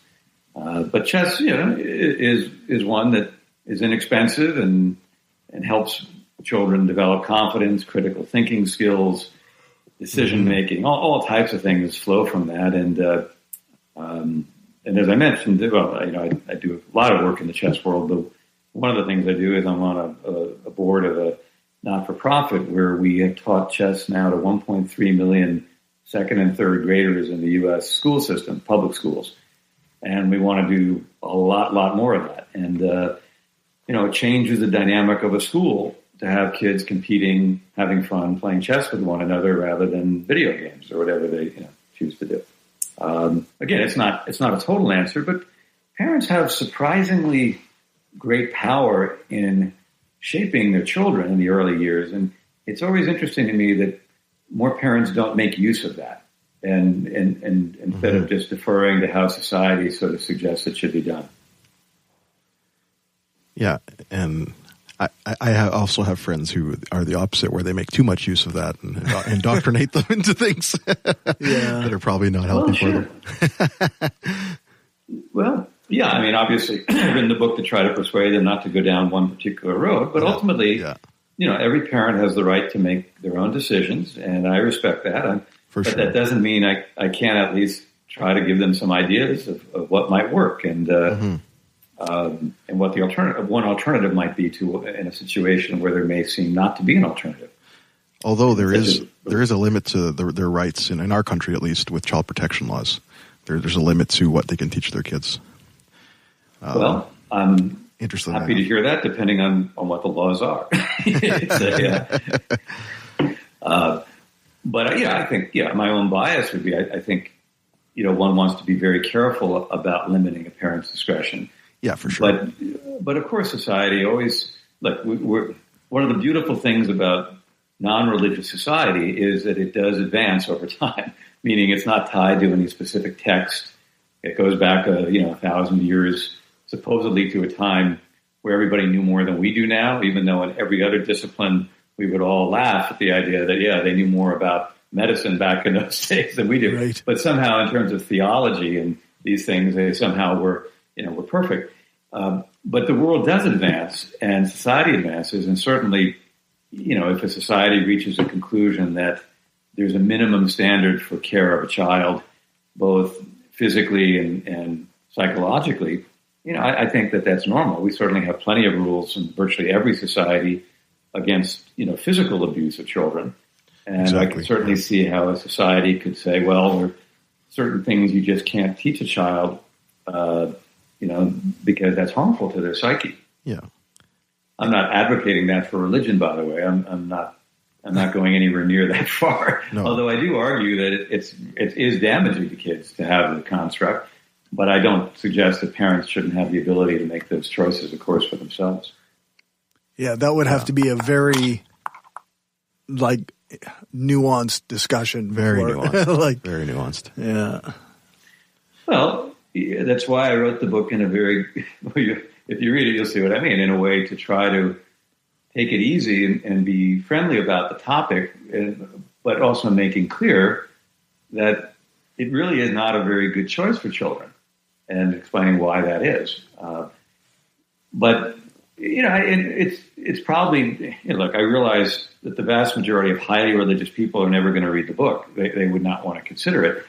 But chess, is one that is inexpensive and helps children develop confidence, critical thinking skills, decision making, all types of things flow from that. And as I mentioned, I do a lot of work in the chess world. But one of the things I do is I'm on a board of a not-for-profit where we have taught chess now to 1.3 million second and third graders in the U.S. school system, public schools. And we want to do a lot more of that. And, it changes the dynamic of a school to have kids competing, having fun, playing chess with one another rather than video games or whatever they choose to do. Again, it's not a total answer, but parents have surprisingly great power in shaping their children in the early years. And it's always interesting to me that more parents don't make use of that. And instead of just deferring to how society sort of suggests it should be done. Yeah. And I also have friends who are the opposite, where they make too much use of that and indoctrinate them into things that are probably not healthy for them. Well, yeah, I mean, obviously, I've written the book to try to persuade them not to go down one particular road, but ultimately, every parent has the right to make their own decisions, and I respect that. But that doesn't mean I can't at least try to give them some ideas of what might work and what the alternative might be to in a situation where there may seem not to be an alternative. Although there is a limit to their rights in our country, at least with child protection laws. There's a limit to what they can teach their kids. Well, I'm happy to hear that, depending on what the laws are. But I think my own bias would be I think one wants to be very careful about limiting a parent's discretion. Yeah, for sure. But of course, society always we're one of the beautiful things about non-religious society is that it does advance over time. Meaning, it's not tied to any specific text. It goes back 1,000 years, supposedly to a time where everybody knew more than we do now. Even though in every other discipline we would all laugh at the idea that they knew more about medicine back in those days than we do. Right. But somehow, in terms of theology and these things, they somehow were perfect. But the world does advance, and society advances, and certainly, if a society reaches a conclusion that there's a minimum standard for care of a child, both physically and psychologically, I think that's normal. We certainly have plenty of rules in virtually every society against, physical abuse of children. And exactly. I can certainly see how a society could say, well, there are certain things you just can't teach a child, because that's harmful to their psyche. Yeah. I'm not advocating that for religion, by the way. I'm not going anywhere near that far. No. Although I do argue that it is damaging to kids to have the construct, but I don't suggest that parents shouldn't have the ability to make those choices, of course, for themselves. Yeah, that would have to be a very nuanced discussion. Very nuanced. Very nuanced. Yeah. Well, that's why I wrote the book in a very, if you read it, you'll see what I mean, in a way to try to take it easy and be friendly about the topic, but also making clear that it really is not a very good choice for children, and explaining why that is. But it's probably look. I realize that the vast majority of highly religious people are never going to read the book. They would not want to consider it.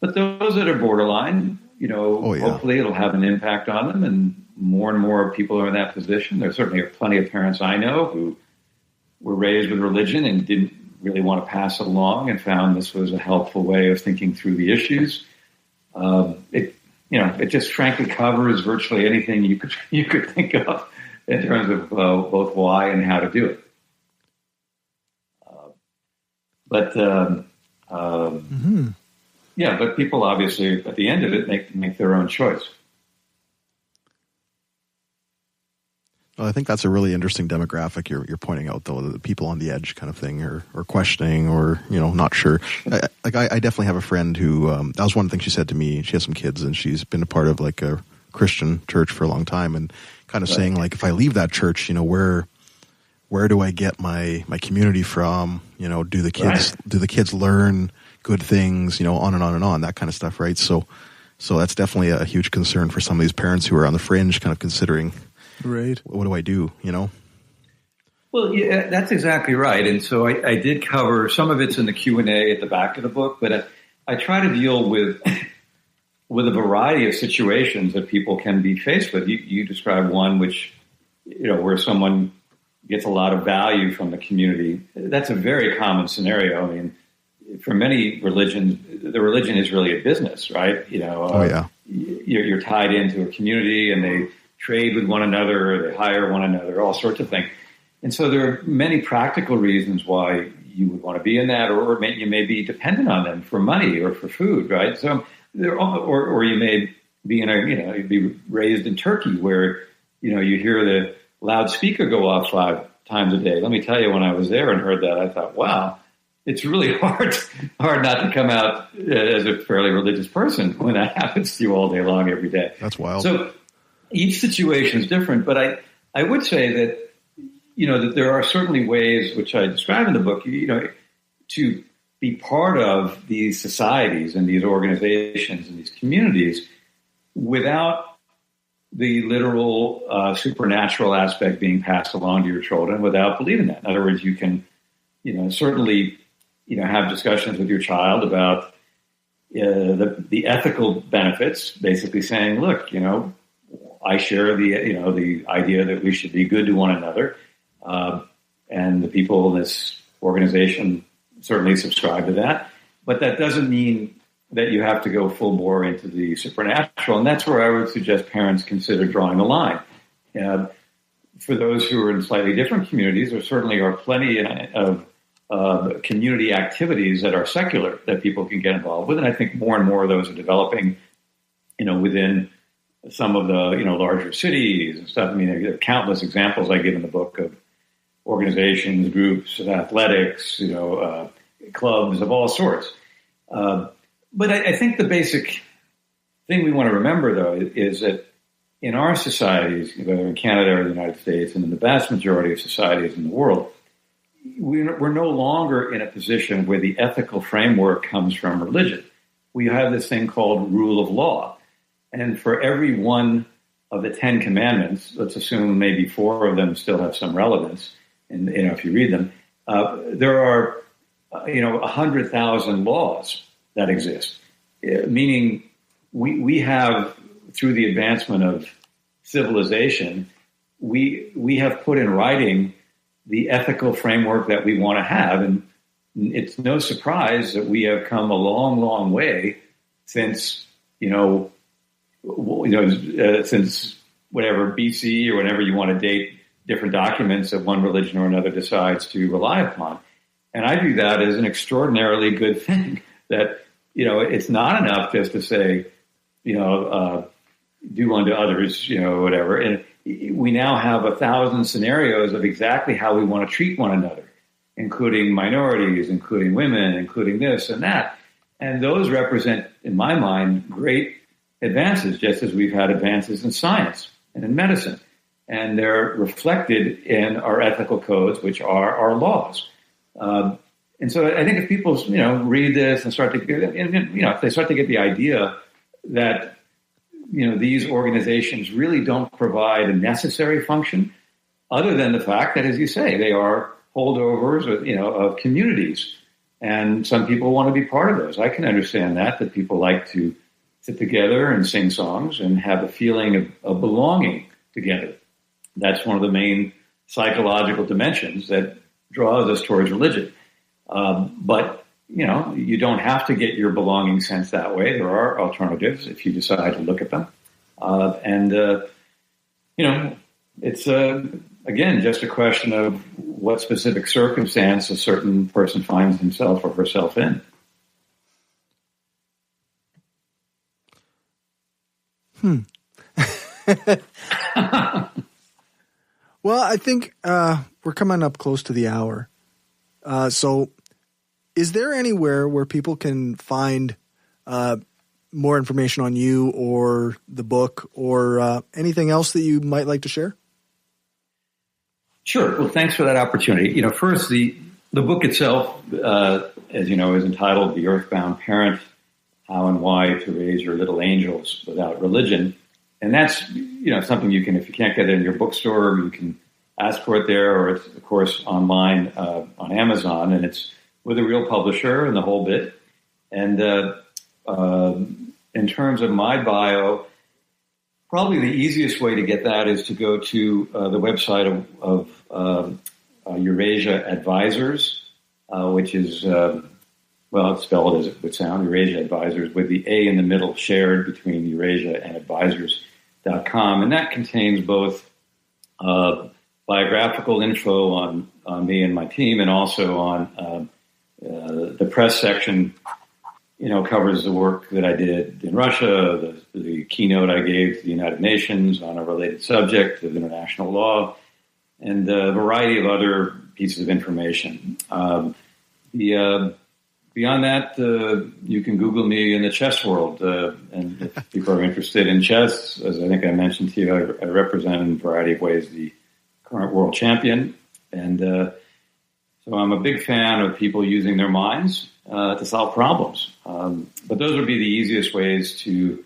But those that are borderline, hopefully it'll have an impact on them, and more people are in that position. There certainly are plenty of parents I know who were raised with religion and didn't really want to pass it along, and found this was a helpful way of thinking through the issues. It just frankly covers virtually anything you could think of in terms of both why and how to do it. But people obviously at the end of it make their own choice. Well, I think that's a really interesting demographic you're pointing out, though, the people on the edge kind of thing, or questioning, or not sure. I definitely have a friend who that was one of the things she said to me. She has some kids, and she's been a part of like a Christian church for a long time, and kind of saying like, if I leave that church, where do I get my community from? Do the kids learn good things? On and on and on, that kind of stuff, right? So that's definitely a huge concern for some of these parents who are on the fringe, kind of considering. Right. What do I do, Well, yeah, that's exactly right. And so I did cover, some of it's in the Q&A at the back of the book, but I try to deal with a variety of situations that people can be faced with. You describe one which, where someone gets a lot of value from the community. That's a very common scenario. I mean, for many religions, the religion is really a business, right? You're tied into a community, and they trade with one another, or they hire one another, all sorts of things. And so there are many practical reasons why you would want to be in that, or you may be dependent on them for money or for food, right? So or you may be you'd be raised in Turkey where, you hear the loudspeaker go off 5 times a day. Let me tell you, when I was there and heard that, I thought, wow, it's really hard not to come out as a fairly religious person when that happens to you all day long, every day. That's wild. So each situation is different, but I would say that, that there are certainly ways, which I describe in the book, to be part of these societies and these organizations and these communities without the literal supernatural aspect being passed along to your children, without believing that. In other words, you can, certainly, have discussions with your child about the ethical benefits, basically saying, look, I share the idea that we should be good to one another, and the people in this organization certainly subscribe to that. But that doesn't mean that you have to go full bore into the supernatural, and that's where I would suggest parents consider drawing a line. For those who are in slightly different communities, there certainly are plenty of community activities that are secular that people can get involved with, and I think more and more of those are developing, within some of the larger cities and stuff. I mean, there are countless examples I give in the book of organizations, groups, athletics, clubs of all sorts. But I think the basic thing we want to remember, though, is that in our societies, whether in Canada or the United States, and in the vast majority of societies in the world, we're no longer in a position where the ethical framework comes from religion. We have this thing called rule of law. And for every one of the 10 commandments, let's assume maybe 4 of them still have some relevance, and if you read them, there are 100,000 laws that exist. Meaning, we have, through the advancement of civilization, we have put in writing the ethical framework that we want to have, and it's no surprise that we have come a long, long way since since whatever BC or whenever you want to date different documents that one religion or another decides to rely upon. And I view that as an extraordinarily good thing, that, it's not enough just to say, do unto others, whatever. And we now have 1,000 scenarios of exactly how we want to treat one another, including minorities, including women, including this and that. And those represent, in my mind, great advances, just as we've had advances in science and in medicine. And they're reflected in our ethical codes, which are our laws. And so I think if people, read this and start to get, if they start to get the idea that, these organizations really don't provide a necessary function, other than the fact that, as you say, they are holdovers, of communities. And some people want to be part of those. I can understand that people like to sit together and sing songs and have a feeling of belonging together. That's one of the main psychological dimensions that draws us towards religion. But, you don't have to get your belonging sense that way. There are alternatives if you decide to look at them. It's, again, just a question of what specific circumstance a certain person finds himself or herself in. Well, I think we're coming up close to the hour. So is there anywhere where people can find more information on you or the book or anything else that you might like to share? Sure. Well, thanks for that opportunity. First, the book itself, as you know, is entitled The Earthbound Parent, How and Why to Raise Your Little Angels Without Religion. And that's, something you can, if you can't get it in your bookstore, you can ask for it there, or it's, of course, online on Amazon, and it's with a real publisher and the whole bit. And in terms of my bio, probably the easiest way to get that is to go to the website of Eurasia Advisors, which is, it's spelled as it would sound, Eurasia Advisors, with the A in the middle shared between Eurasia and advisors.com. And that contains both biographical info on me and my team, and also on the press section, covers the work that I did in Russia, the keynote I gave to the United Nations on a related subject of international law, and a variety of other pieces of information. Beyond that, you can Google me in the chess world, and if people are interested in chess, as I think I mentioned to you, I represent in a variety of ways the current world champion, and so I'm a big fan of people using their minds to solve problems. But those would be the easiest ways to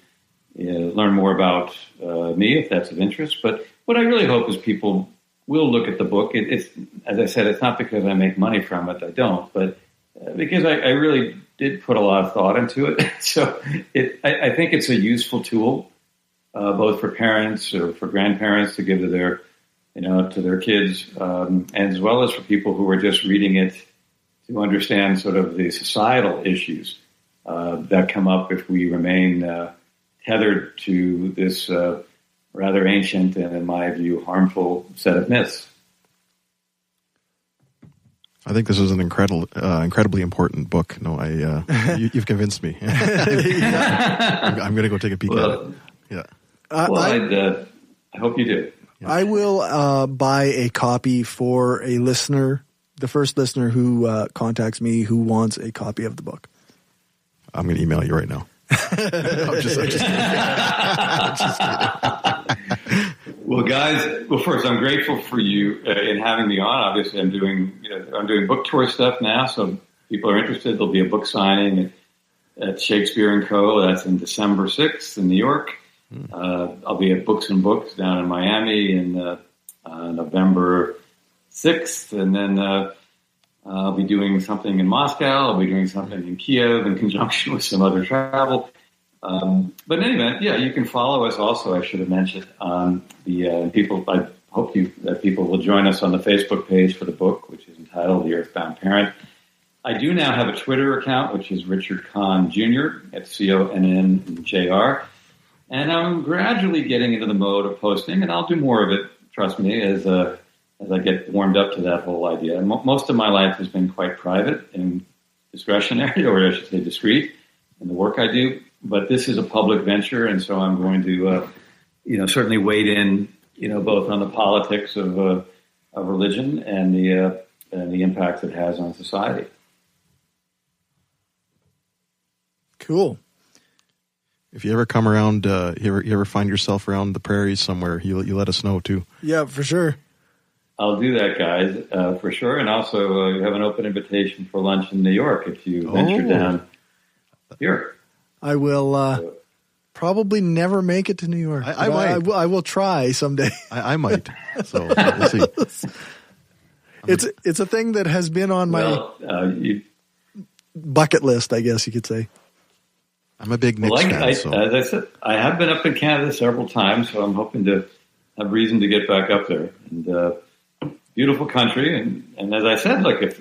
learn more about me, if that's of interest. But what I really hope is people will look at the book. It's, as I said, it's not because I make money from it. I don't, but because I really did put a lot of thought into it. So I think it's a useful tool, both for parents or for grandparents to give to their kids, and as well as for people who are just reading it to understand sort of the societal issues that come up if we remain tethered to this rather ancient and, in my view, harmful set of myths. I think this is an incredibly important book. No, you've convinced me. I'm going to go take a peek at it. Yeah. I hope you do. I will buy a copy for a listener, the first listener who contacts me who wants a copy of the book. I'm going to email you right now. I'm just kidding. Well, guys, first, I'm grateful for you in having me on. Obviously, I'm doing book tour stuff now, so if people are interested, there'll be a book signing at Shakespeare & Co. That's in December 6th in New York. I'll be at Books and Books down in Miami in November 6th, and then I'll be doing something in Moscow. I'll be doing something in Kiev in conjunction with some other travel. But in any event, you can follow us also, I should have mentioned, on the people. I hope that people will join us on the Facebook page for the book, which is entitled The Earthbound Parent. I do now have a Twitter account, which is Richard A Conn Jr. at CONNJR. And I'm gradually getting into the mode of posting, and I'll do more of it, trust me, as I get warmed up to that whole idea. And most of my life has been quite private and discretionary, or I should say discreet, in the work I do. But this is a public venture, and so I'm going to, certainly wade in, both on the politics of religion and the impact it has on society. Cool. If you ever come around, you ever find yourself around the prairies somewhere, you let us know too. Yeah, for sure. I'll do that, guys, for sure. And also, you have an open invitation for lunch in New York if you venture down here. I will probably never make it to New York. I might. I will try someday. I might. So we'll see. It's a thing that has been on my bucket list, I guess you could say. I'm a big Knicks fan. As I said, I have been up in Canada several times, so I'm hoping to have reason to get back up there. And beautiful country, and as I said, look, if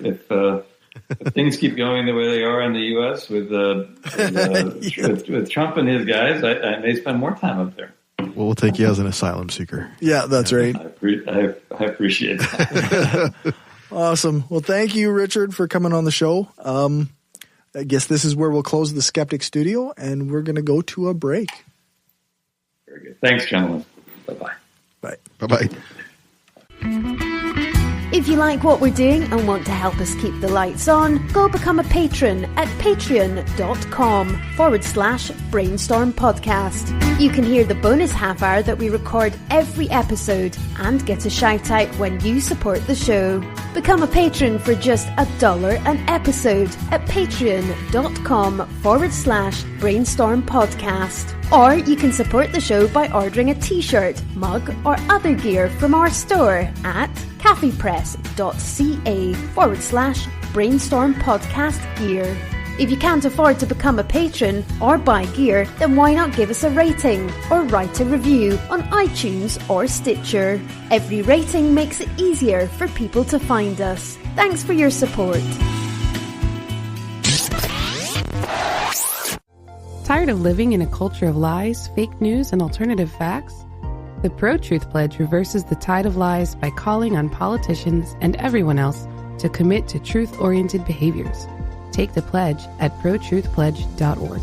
things keep going the way they are in the U.S. with Trump and his guys, I may spend more time up there. Well, we'll take you as an asylum seeker. Yeah, that's right. I appreciate that. Awesome. Well, thank you, Richard, for coming on the show. I guess this is where we'll close the Skeptic Studio, and we're going to go to a break. Very good. Thanks, gentlemen. Bye-bye. Bye. Bye-bye. If you like what we're doing and want to help us keep the lights on, go become a patron at patreon.com/brainstorm podcast. You can hear the bonus half hour that we record every episode and get a shout out when you support the show. Become a patron for just $1 an episode at patreon.com/brainstorm podcast. Or you can support the show by ordering a t-shirt, mug or other gear from our store at caffeepress.ca/brainstorm podcast gear. If you can't afford to become a patron or buy gear, then why not give us a rating or write a review on iTunes or Stitcher? Every rating makes it easier for people to find us. Thanks for your support. Tired of living in a culture of lies, fake news, and alternative facts? The Pro-Truth Pledge reverses the tide of lies by calling on politicians and everyone else to commit to truth-oriented behaviors. Take the pledge at protruthpledge.org.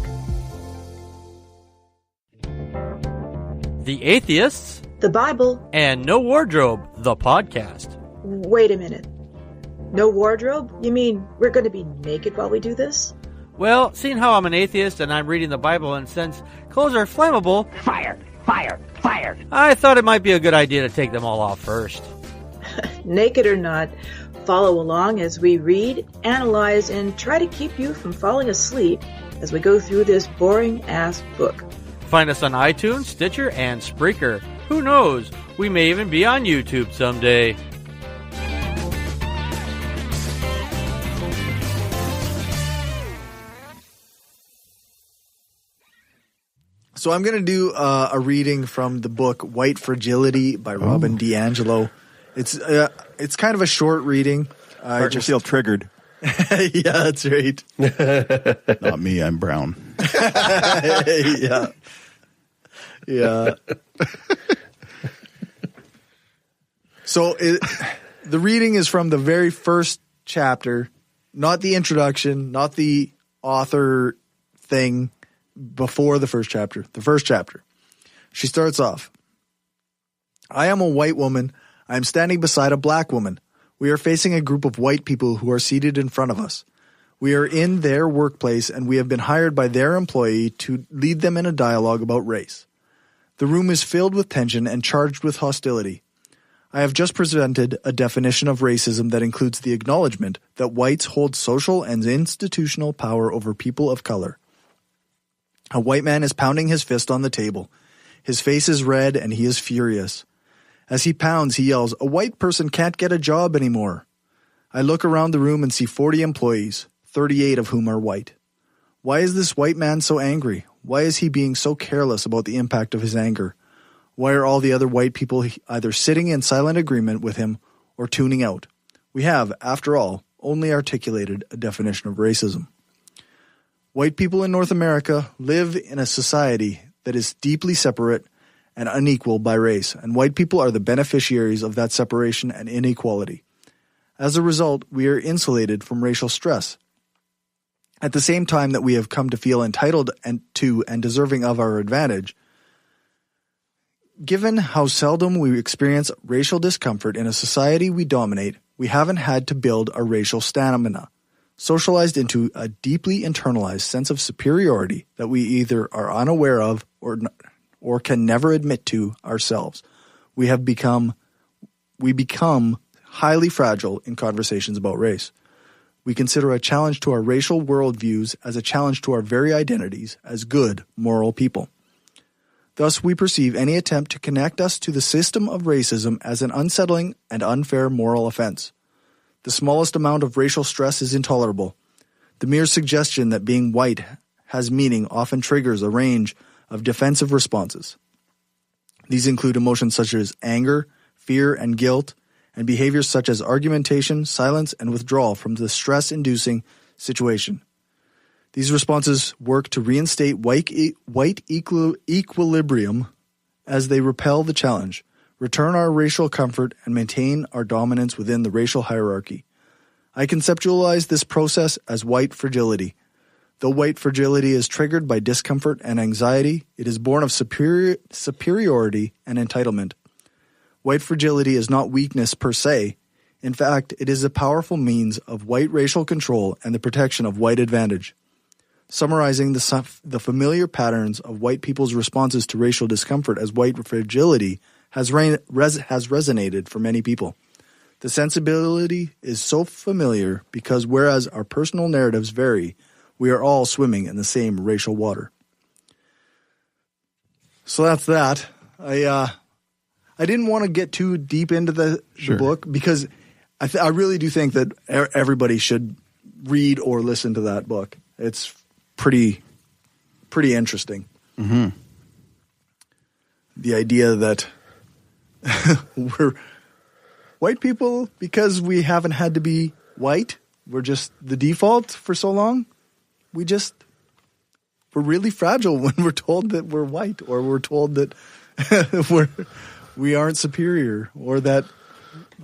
The Atheists, the Bible, and No Wardrobe, the podcast. Wait a minute. No wardrobe? You mean we're going to be naked while we do this? Well, seeing how I'm an atheist and I'm reading the Bible, and since clothes are flammable... Fire! Fire! Fire! I thought it might be a good idea to take them all off first. Naked or not, follow along as we read, analyze, and try to keep you from falling asleep as we go through this boring-ass book. Find us on iTunes, Stitcher, and Spreaker. Who knows? We may even be on YouTube someday. So I'm going to do a reading from the book White Fragility by Robin DiAngelo. It's kind of a short reading. I just feel triggered. Yeah, that's right. Not me, I'm brown. Yeah. Yeah. So the reading is from the very first chapter, not the introduction, not the author thing before the first chapter. The first chapter. She starts off. I am a white woman. I am standing beside a black woman. We are facing a group of white people who are seated in front of us. We are in their workplace and we have been hired by their employee to lead them in a dialogue about race. The room is filled with tension and charged with hostility. I have just presented a definition of racism that includes the acknowledgement that whites hold social and institutional power over people of color. A white man is pounding his fist on the table. His face is red and he is furious. As he pounds, he yells, "A white person can't get a job anymore." I look around the room and see 40 employees, 38 of whom are white. Why is this white man so angry? Why is he being so careless about the impact of his anger? Why are all the other white people either sitting in silent agreement with him or tuning out? We have, after all, only articulated a definition of racism. White people in North America live in a society that is deeply separate and unequal by race, and white people are the beneficiaries of that separation and inequality. As a result, we are insulated from racial stress. At the same time that we have come to feel entitled to and deserving of our advantage, given how seldom we experience racial discomfort in a society we dominate, we haven't had to build a racial stamina, socialized into a deeply internalized sense of superiority that we either are unaware of or can never admit to ourselves. We become highly fragile in conversations about race. We consider a challenge to our racial worldviews as a challenge to our very identities as good, moral people. Thus, we perceive any attempt to connect us to the system of racism as an unsettling and unfair moral offense. The smallest amount of racial stress is intolerable. The mere suggestion that being white has meaning often triggers a range of defensive responses. These include emotions such as anger, fear, and guilt, and behaviors such as argumentation, silence, and withdrawal from the stress-inducing situation. These responses work to reinstate white equilibrium as they repel the challenge, return our racial comfort, and maintain our dominance within the racial hierarchy. I conceptualize this process as white fragility. Though white fragility is triggered by discomfort and anxiety, it is born of superiority and entitlement. White fragility is not weakness per se. In fact, it is a powerful means of white racial control and the protection of white advantage. Summarizing the familiar patterns of white people's responses to racial discomfort as white fragility has resonated for many people. The sensibility is so familiar because whereas our personal narratives vary, we are all swimming in the same racial water. So that's that. I didn't want to get too deep into the book because I really do think that everybody should read or listen to that book. It's pretty interesting. Mm-hmm. The idea that we're white people, because we haven't had to be white, we're just the default for so long. We're really fragile when we're told that we're white, or we're told that we aren't superior, or that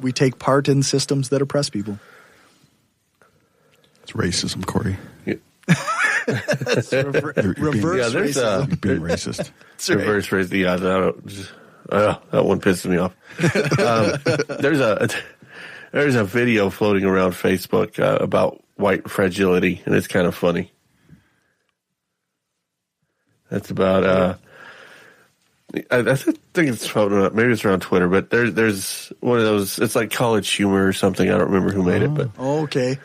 we take part in systems that oppress people. It's racism, Cory. Yeah. That's reverse racism. You're being racist. Reverse racism. Yeah, that one pisses me off. There's a video floating around Facebook about white fragility, and it's kind of funny. That's about I think it's maybe it's around Twitter, but there's one of those. It's like College Humor or something. I don't remember who made it, but okay,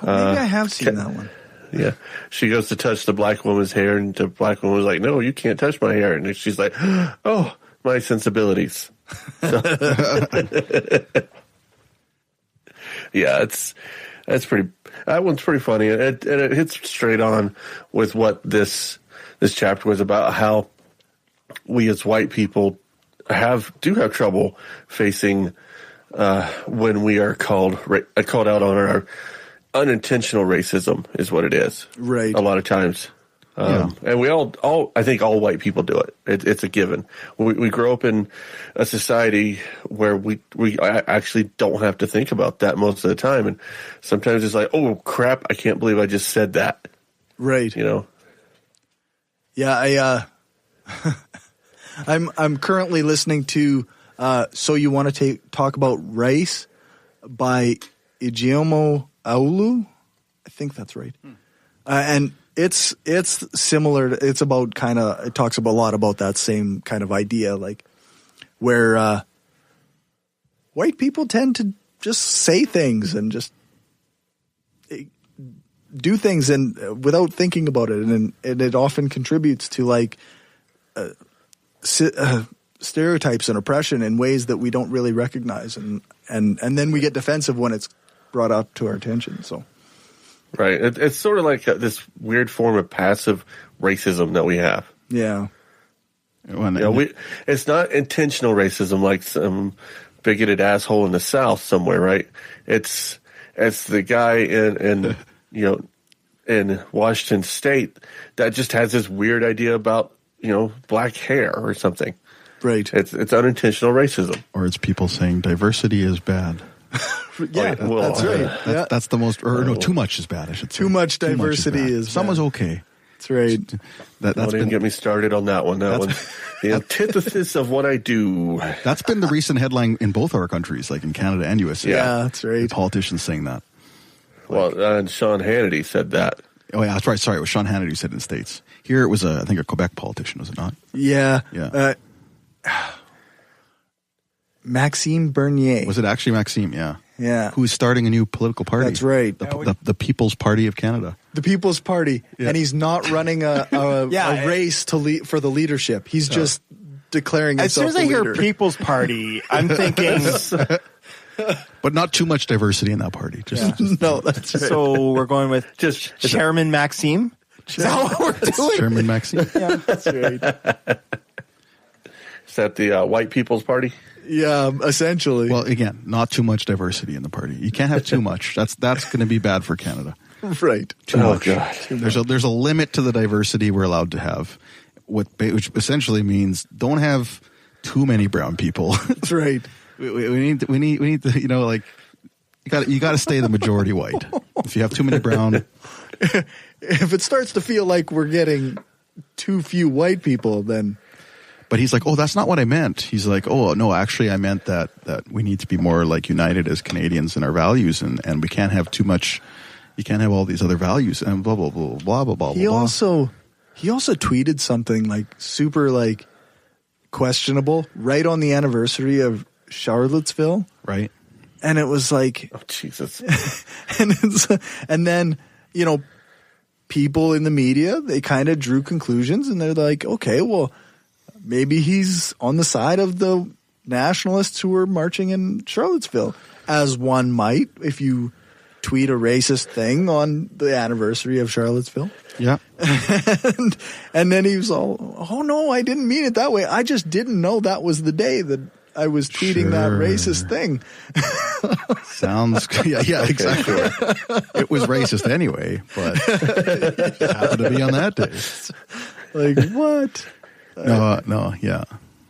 maybe I have seen that one. Yeah, she goes to touch the black woman's hair, and the black woman was like, "No, you can't touch my hair," and she's like, "Oh, my sensibilities." So, yeah, that's pretty. That one's pretty funny, and it hits straight on with what this chapter was about. How we as white people do have trouble facing when we are called out on our unintentional racism is what it is. Right. A lot of times. And we all, I think all white people do it. It's a given. We grow up in a society where we actually don't have to think about that most of the time. And sometimes it's like, oh crap, I can't believe I just said that. Right. You know? Yeah. I'm currently listening to, So You Want to Talk About Race by Ijeomo Aulu. I think that's right. And it's similar. It's about it talks about a lot about that same kind of idea, like where white people tend to just say things and just do things and without thinking about it, and it often contributes to like stereotypes and oppression in ways that we don't really recognize, and then we get defensive when it's brought up to our attention. So. Right. It's sort of like this weird form of passive racism that we have. Yeah. It's not intentional racism like some bigoted asshole in the South somewhere, right? It's the guy in Washington State that just has this weird idea about, black hair or something. Right. It's unintentional racism. Or it's people saying diversity is bad. Yeah, that's right. That's the most, too much is bad, I should say. Too much diversity is bad. Some is okay. That's right. Don't even get me started on that one. That one's the antithesis of what I do. That's been the recent headline in both our countries, like in Canada and USA. Yeah, that's right. The politicians saying that. Well, and Sean Hannity said that. Oh, yeah, that's right. Sorry, it was Sean Hannity who said it in the States. Here it was, I think, a Quebec politician, was it not? Yeah. Yeah. Maxime Bernier. Was it actually Maxime? Yeah. Yeah. Who's starting a new political party. That's right. The People's Party of Canada. The People's Party. Yeah. And he's not running a race for the leadership. He's just declaring himself as soon as I hear People's Party, I'm thinking... But not too much diversity in that party. No, that's right. So we're going with just Chairman Maxime? Is that what we're doing? Chairman Maxime? Yeah, that's right. Is that the White People's Party? Yeah, essentially. Well, again, not too much diversity in the party. You can't have too much. That's going to be bad for Canada. Right. Too much. God. There's a limit to the diversity we're allowed to have, which essentially means don't have too many brown people. That's right. We need to, you got to stay the majority white. If you have too many brown, if it starts to feel like we're getting too few white people, then But he's like, oh, that's not what I meant. He's like, oh, no, actually, I meant that we need to be more like united as Canadians in our values, and we can't have too much. You can't have all these other values and blah blah blah blah blah blah. He also tweeted something like super like questionable right on the anniversary of Charlottesville, right? And it was like, oh Jesus! and then people in the media, they kind of drew conclusions, and they're like, okay, well, maybe he's on the side of the nationalists who were marching in Charlottesville, as one might if you tweet a racist thing on the anniversary of Charlottesville. Yeah. And then he was all, oh no, I didn't mean it that way. I just didn't know that was the day that I was tweeting that racist thing. Sounds, yeah, exactly. It was racist anyway, but it happened to be on that day. Like, what? No, yeah.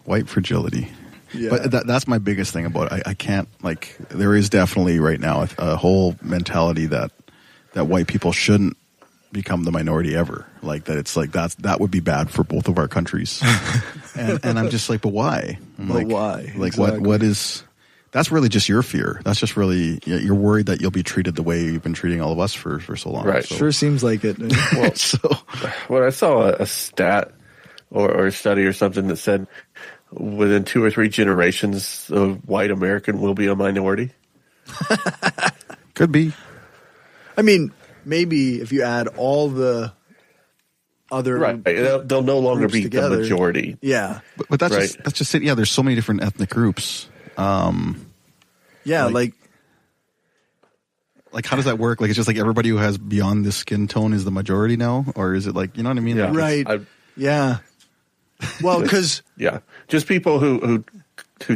White fragility. Yeah. But that's my biggest thing about it. I can't, like, there is definitely right now a whole mentality that white people shouldn't become the minority ever. Like, that it's like that would be bad for both of our countries. and I'm just like, but why? Why? Like, exactly. what is, that's really just your fear. That's just really, you're worried that you'll be treated the way you've been treating all of us for so long. Right. So. Sure seems like it. Well, when I saw a stat or a study or something that said within 2 or 3 generations, the white American will be a minority. Could be. I mean, maybe if you add all the other right, they'll no longer be together, the majority. Yeah, but that's right. that's just it. Yeah, there's so many different ethnic groups. Yeah, like how does that work? Like, it's just like everybody who has beyond this skin tone is the majority now, or is it like, you know what I mean? Yeah. Like, right. Yeah. Well, because yeah, just people who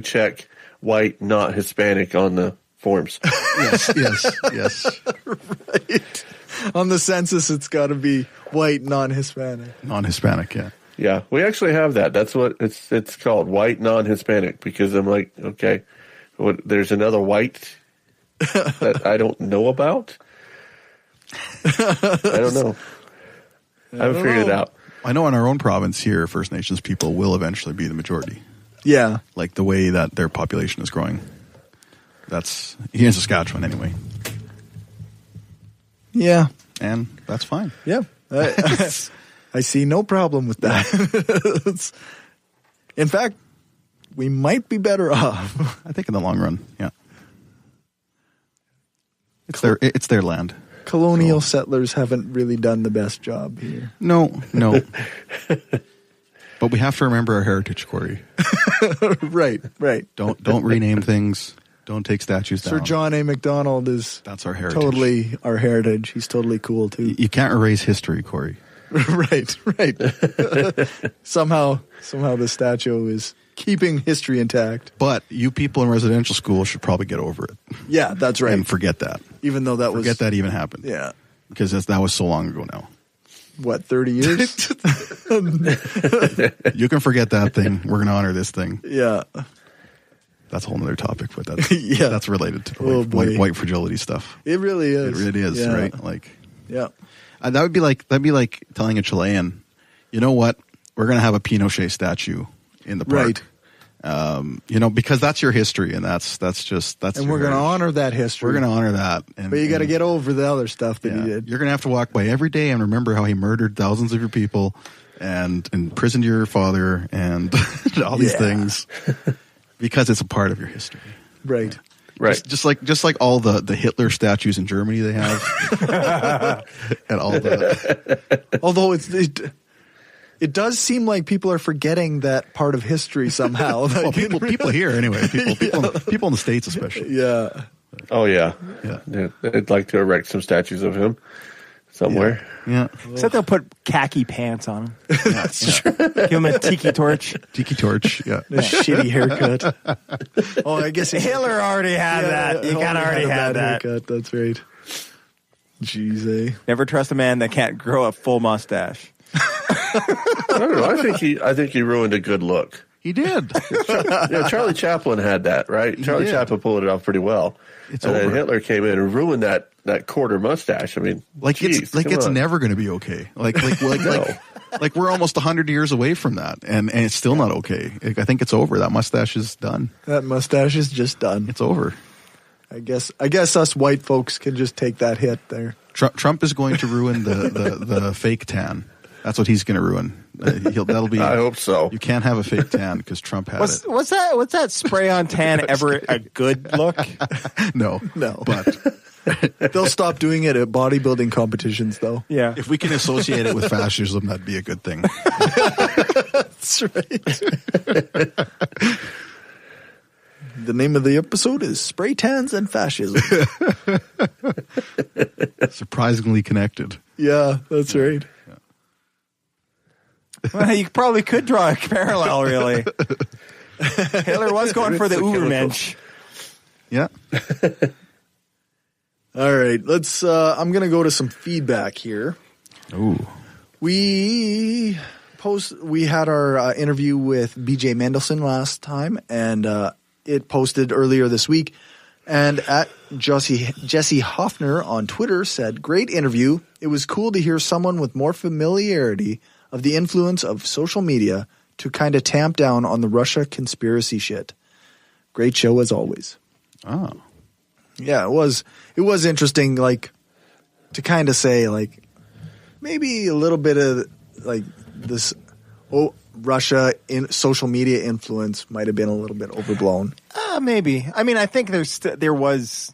check white, not Hispanic on the forms. yes. Right. On the census, it's got to be white, non-Hispanic. Non-Hispanic, yeah. Yeah, we actually have that. That's what it's called, white, non-Hispanic, because I'm like, okay, there's another white that I don't know about? I don't know. I haven't figured it out. I know in our own province here, First Nations people will eventually be the majority. Yeah. Like the way that their population is growing. That's here in Saskatchewan anyway. Yeah. And that's fine. Yeah. I see no problem with that. In fact, we might be better off. I think in the long run, yeah. It's their land. Colonial settlers haven't really done the best job here. No. But we have to remember our heritage, Cory. Right. Don't rename things. Don't take statues down. Sir John A. Macdonald that's our heritage. Totally our heritage. He's totally cool too. You can't erase history, Cory. Right. Somehow the statue is keeping history intact. But you people in residential school should probably get over it. Yeah, that's right. And forget that. Even though forget that even happened. Yeah. Because that was so long ago now. What, 30 years? You can forget that thing. We're going to honor this thing. Yeah. That's a whole other topic, but that's related to white fragility stuff. It really is. It really is, right? Like, yeah. That'd be like telling a Chilean, you know what? We're going to have a Pinochet statue in the park. Right. Because that's your history, and that's. And we're going to honor that history. We're going to honor that. But you got to get over the other stuff that he did. You're going to have to walk by every day and remember how he murdered thousands of your people and imprisoned your father and all these things because it's a part of your history. Right. Right. Just like all the Hitler statues in Germany they have. And all the. Although it does seem like people are forgetting that part of history somehow. Well, people here anyway. People in the States especially. Yeah. Oh yeah. They'd like to erect some statues of him somewhere. Yeah. Except they'll put khaki pants on him. That's true. Give him a tiki torch. Tiki torch. Yeah. A shitty haircut. Oh, I guess Hitler already had that. You kind of already had that. Haircut. That's right. Jeez, eh? Never trust a man that can't grow a full mustache. I don't know. I think he ruined a good look. He did. Charlie Chaplin had that, right? Charlie Chaplin pulled it off pretty well. Then Hitler came in and ruined that quarter mustache. I mean, it's never going to be okay. Like Like we're almost 100 years away from that, and it's still not okay. I think it's over. That mustache is done. That mustache is just done. It's over. I guess us white folks can just take that hit there. Trump is going to ruin the fake tan. That's what he's going to ruin. That'll be. I hope so. You can't have a fake tan because Trump had it. Was that spray on tan ever a good look? No. But they'll stop doing it at bodybuilding competitions, though. Yeah. If we can associate it with fascism, that'd be a good thing. That's right. The name of the episode is Spray Tans and Fascism. Surprisingly connected. Yeah, that's right. Well, you probably could draw a parallel, really. Hitler was going for the Ubermensch. Yeah. All right, let's. I'm going to go to some feedback here. Ooh. We had our interview with BJ Mendelsohn last time, and it posted earlier this week. And at Jesse Hoffner on Twitter said, "Great interview. It was cool to hear someone with more familiarity of the influence of social media to kind of tamp down on the Russia conspiracy shit. Great show as always." Oh. Yeah, it was interesting, like, to kind of say, like, maybe a little bit of, like, this Russia in social media influence might have been a little bit overblown. Maybe. I mean, I think there was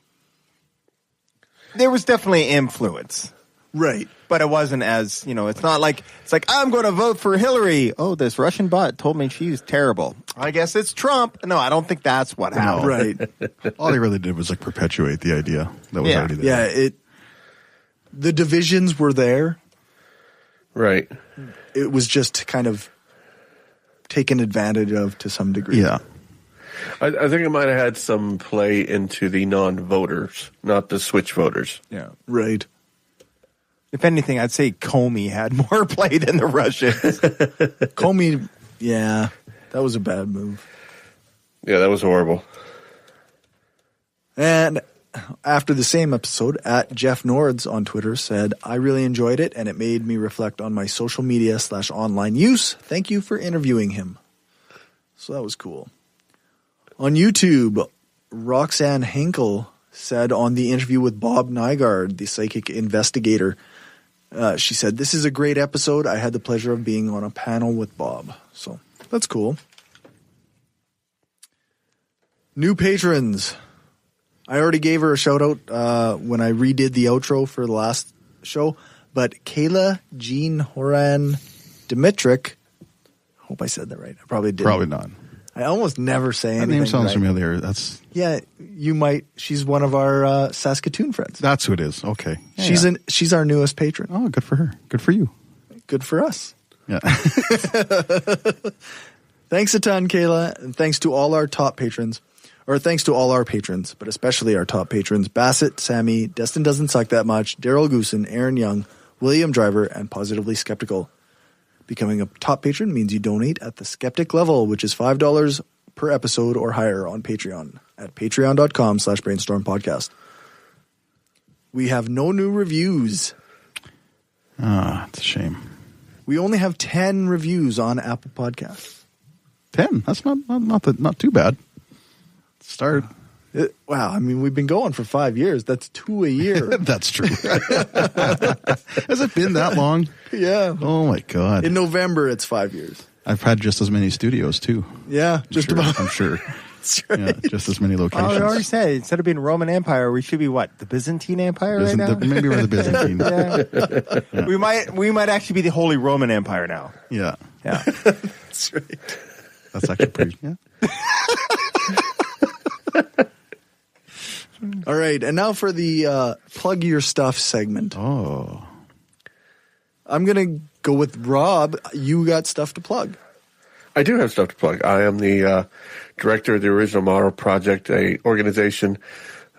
definitely influence. Right. But it wasn't as, it's not like, I'm going to vote for Hillary. Oh, this Russian bot told me she's terrible. I guess it's Trump. No, I don't think that's what happened. Right. All they really did was like perpetuate the idea that was already there. Yeah, the divisions were there. Right. It was just kind of taken advantage of to some degree. Yeah. I think it might have had some play into the non-voters, not the switch voters. Yeah. Right. If anything, I'd say Comey had more play than the Russians. Comey, yeah, that was a bad move. Yeah, that was horrible. And after the same episode, at Jeff Nords on Twitter said, "I really enjoyed it, and it made me reflect on my social media / online use. Thank you for interviewing him." So that was cool. On YouTube, Roxanne Henkel said on the interview with Bob Nygaard, the psychic investigator, she said, "This is a great episode. I had the pleasure of being on a panel with Bob." So that's cool. New patrons. I already gave her a shout out when I redid the outro for the last show, but Kayla Jean Horan Dimitrick, I hope I said that right. I probably did. Probably not. I almost never say anything. That name sounds right. familiar. Yeah, you might. She's one of our Saskatoon friends. That's who it is. Okay. Yeah, she's our newest patron. Oh, good for her. Good for you. Good for us. Yeah. Thanks a ton, Kayla, and thanks to all our top patrons. Or thanks to all our patrons, but especially our top patrons, Bassett, Sammy, Destin Doesn't Suck That Much, Daryl Goosen, Aaron Young, William Driver, and Positively Skeptical. Becoming a top patron means you donate at the Skeptic level, which is $5 per episode or higher on Patreon at patreon.com/brainstormpodcast. We have no new reviews. It's a shame. We only have 10 reviews on Apple Podcasts. 10? That's not too bad. Start. Wow, I mean, we've been going for 5 years. That's 2 a year. That's true. Has it been that long? Yeah. Oh, my God. In November, it's 5 years. I've had just as many studios, too. Yeah, I'm sure. That's right. Yeah, just as many locations. I already said, instead of being Roman Empire, we should be what? The Byzantine Empire right now? Maybe we're the Byzantine. Yeah. We might actually be the Holy Roman Empire now. Yeah. Yeah. That's right. That's actually pretty, yeah. All right, and now for the plug your stuff segment. Oh. I'm going to go with Rob. You got stuff to plug. I do have stuff to plug. I am the director of the Original Model Project, a organization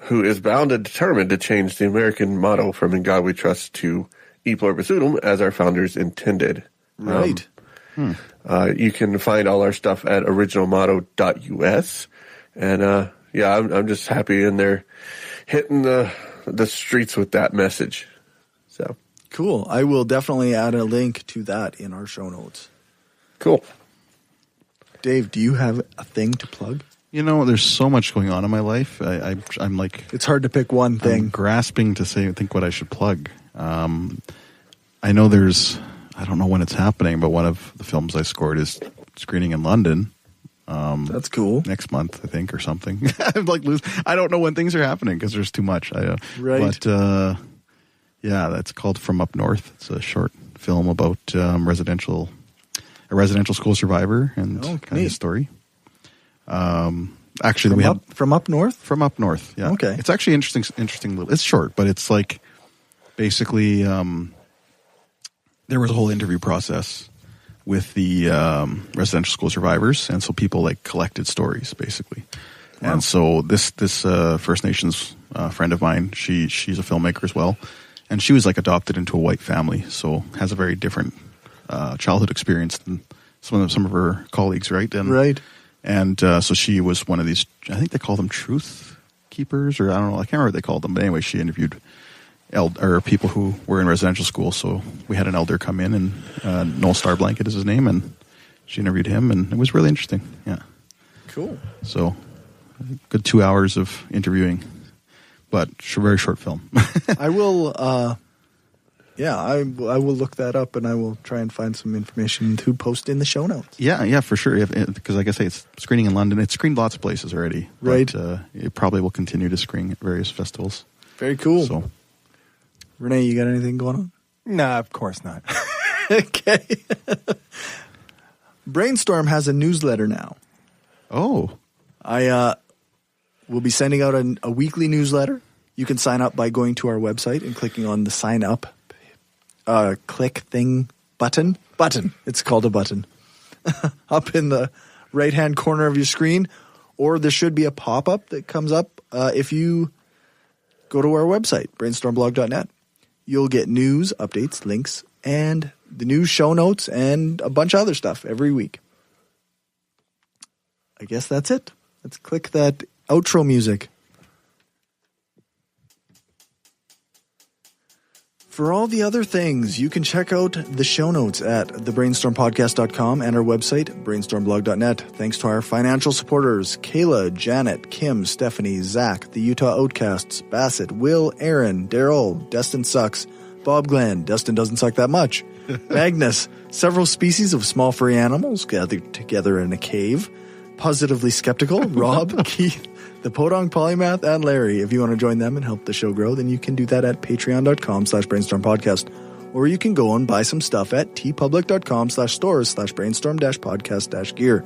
who is bound and determined to change the American motto from "In God We Trust" to "E Pluribus Unum," as our founders intended. Right. You can find all our stuff at originalmotto.us. And yeah, I'm just happy in there hitting the streets with that message. So Cool. I will definitely add a link to that in our show notes. Cool. Dave, do you have a thing to plug? You know, there's so much going on in my life. I'm like... It's hard to pick one thing. I'm grasping to think what I should plug. I know there's... I don't know when it's happening, but one of the films I scored is screening in London. That's cool. Next month, I think, or something. I'm like, I don't know when things are happening because there's too much. Right. But, yeah, that's called From Up North. It's a short film about a residential school survivor and kind of his story. Actually, From Up North? From Up North, yeah. Okay. It's actually interesting. It's short, but it's like basically there was a whole interview process with the residential school survivors, and so people like collected stories basically. Wow. And so this First Nations friend of mine, she's a filmmaker as well, and she was like adopted into a white family, so has a very different childhood experience than some of her colleagues, right? And so she was one of these, I think they call them truth keepers, or I don't know, I can't remember what they called them, but anyway, she interviewed people who were in residential school. So we had an elder come in, and Noel Starblanket is his name, and she interviewed him, and it was really interesting. Yeah. Cool. So good 2 hours of interviewing, but very short film. I will, I will look that up, and I will try and find some information to post in the show notes. Yeah, for sure. Because like I say, it's screening in London. It's screened lots of places already. Right. But, it probably will continue to screen at various festivals. Very cool. So, Rene, you got anything going on? Nah, of course not. Okay. Brainstorm has a newsletter now. Oh. I will be sending out a weekly newsletter. You can sign up by going to our website and clicking on the sign up click thing button. It's called a button. Up in the right-hand corner of your screen. Or there should be a pop-up that comes up if you go to our website, brainstormblog.net. You'll get news, updates, links, and the news show notes and a bunch of other stuff every week. I guess that's it. Let's click that outro music. For all the other things, you can check out the show notes at thebrainstormpodcast.com and our website, brainstormblog.net. Thanks to our financial supporters, Kayla, Janet, Kim, Stephanie, Zach, the Utah Outcasts, Bassett, Will, Aaron, Daryl, Destin Sucks, Bob Glenn, Destin doesn't suck that much, Magnus, several species of small furry animals gathered together in a cave, Positively Skeptical, Rob, Keith, the Podong Polymath, and Larry. If you want to join them and help the show grow, then you can do that at patreon.com/brainstormpodcast. Or you can go and buy some stuff at tpublic.com/stores/brainstorm-podcast-gear.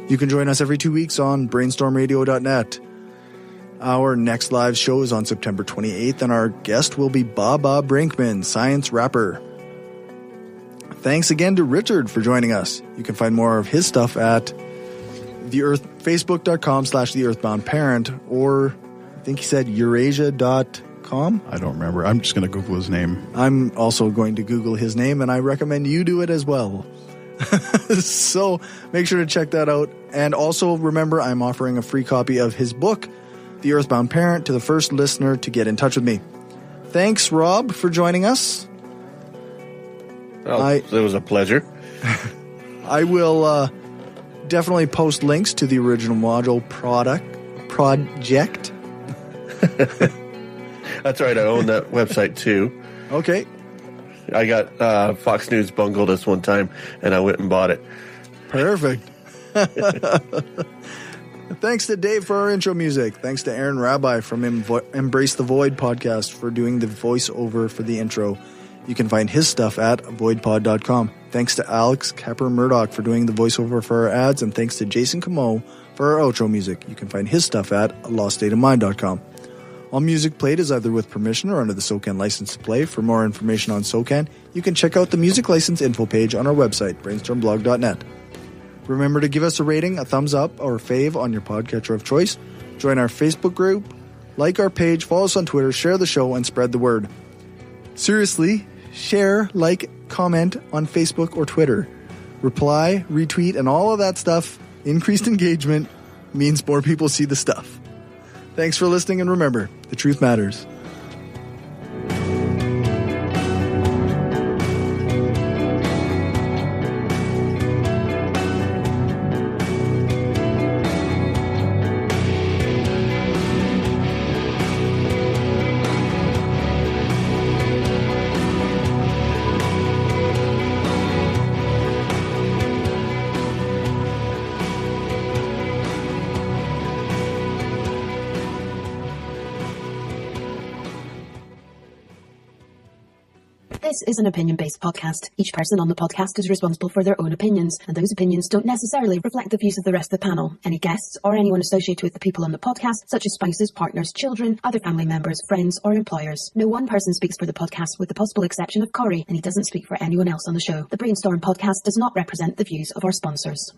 You can join us every 2 weeks on brainstormradio.net. Our next live show is on September 28th, and our guest will be Baba Brinkman, science rapper. Thanks again to Richard for joining us. You can find more of his stuff at facebook.com/the Earthbound Parent, or I think he said eurasia.com. I don't remember. I'm just going to Google his name. I'm also going to Google his name, and I recommend you do it as well. So make sure to check that out. And also remember, I'm offering a free copy of his book, The Earthbound Parent, to the first listener to get in touch with me. Thanks, Rob, for joining us. It was a pleasure. I will definitely post links to the original module project. That's right. I own that website too. Okay. I got Fox News bungled us one time, and I went and bought it. Perfect. Thanks to Dave for our intro music. Thanks to Aaron Rabbi from Embrace the Void podcast for doing the voiceover for the intro. You can find his stuff at voidpod.com. Thanks to Alex Capper-Murdoch for doing the voiceover for our ads, and thanks to Jason Camo for our outro music. You can find his stuff at loststateofmind.com. All music played is either with permission or under the SOCAN license to play. For more information on SOCAN, you can check out the music license info page on our website, brainstormblog.net. Remember to give us a rating, a thumbs up, or a fave on your podcatcher of choice. Join our Facebook group, like our page, follow us on Twitter, share the show, and spread the word. Seriously, share, like, comment on Facebook or Twitter. Reply, retweet, and all of that stuff. Increased engagement means more people see the stuff. Thanks for listening, and remember, the truth matters. This is an opinion-based podcast. Each person on the podcast is responsible for their own opinions, and those opinions don't necessarily reflect the views of the rest of the panel. Any guests or anyone associated with the people on the podcast, such as spouses, partners, children, other family members, friends, or employers. No one person speaks for the podcast with the possible exception of Cory, and he doesn't speak for anyone else on the show. The Brainstorm podcast does not represent the views of our sponsors.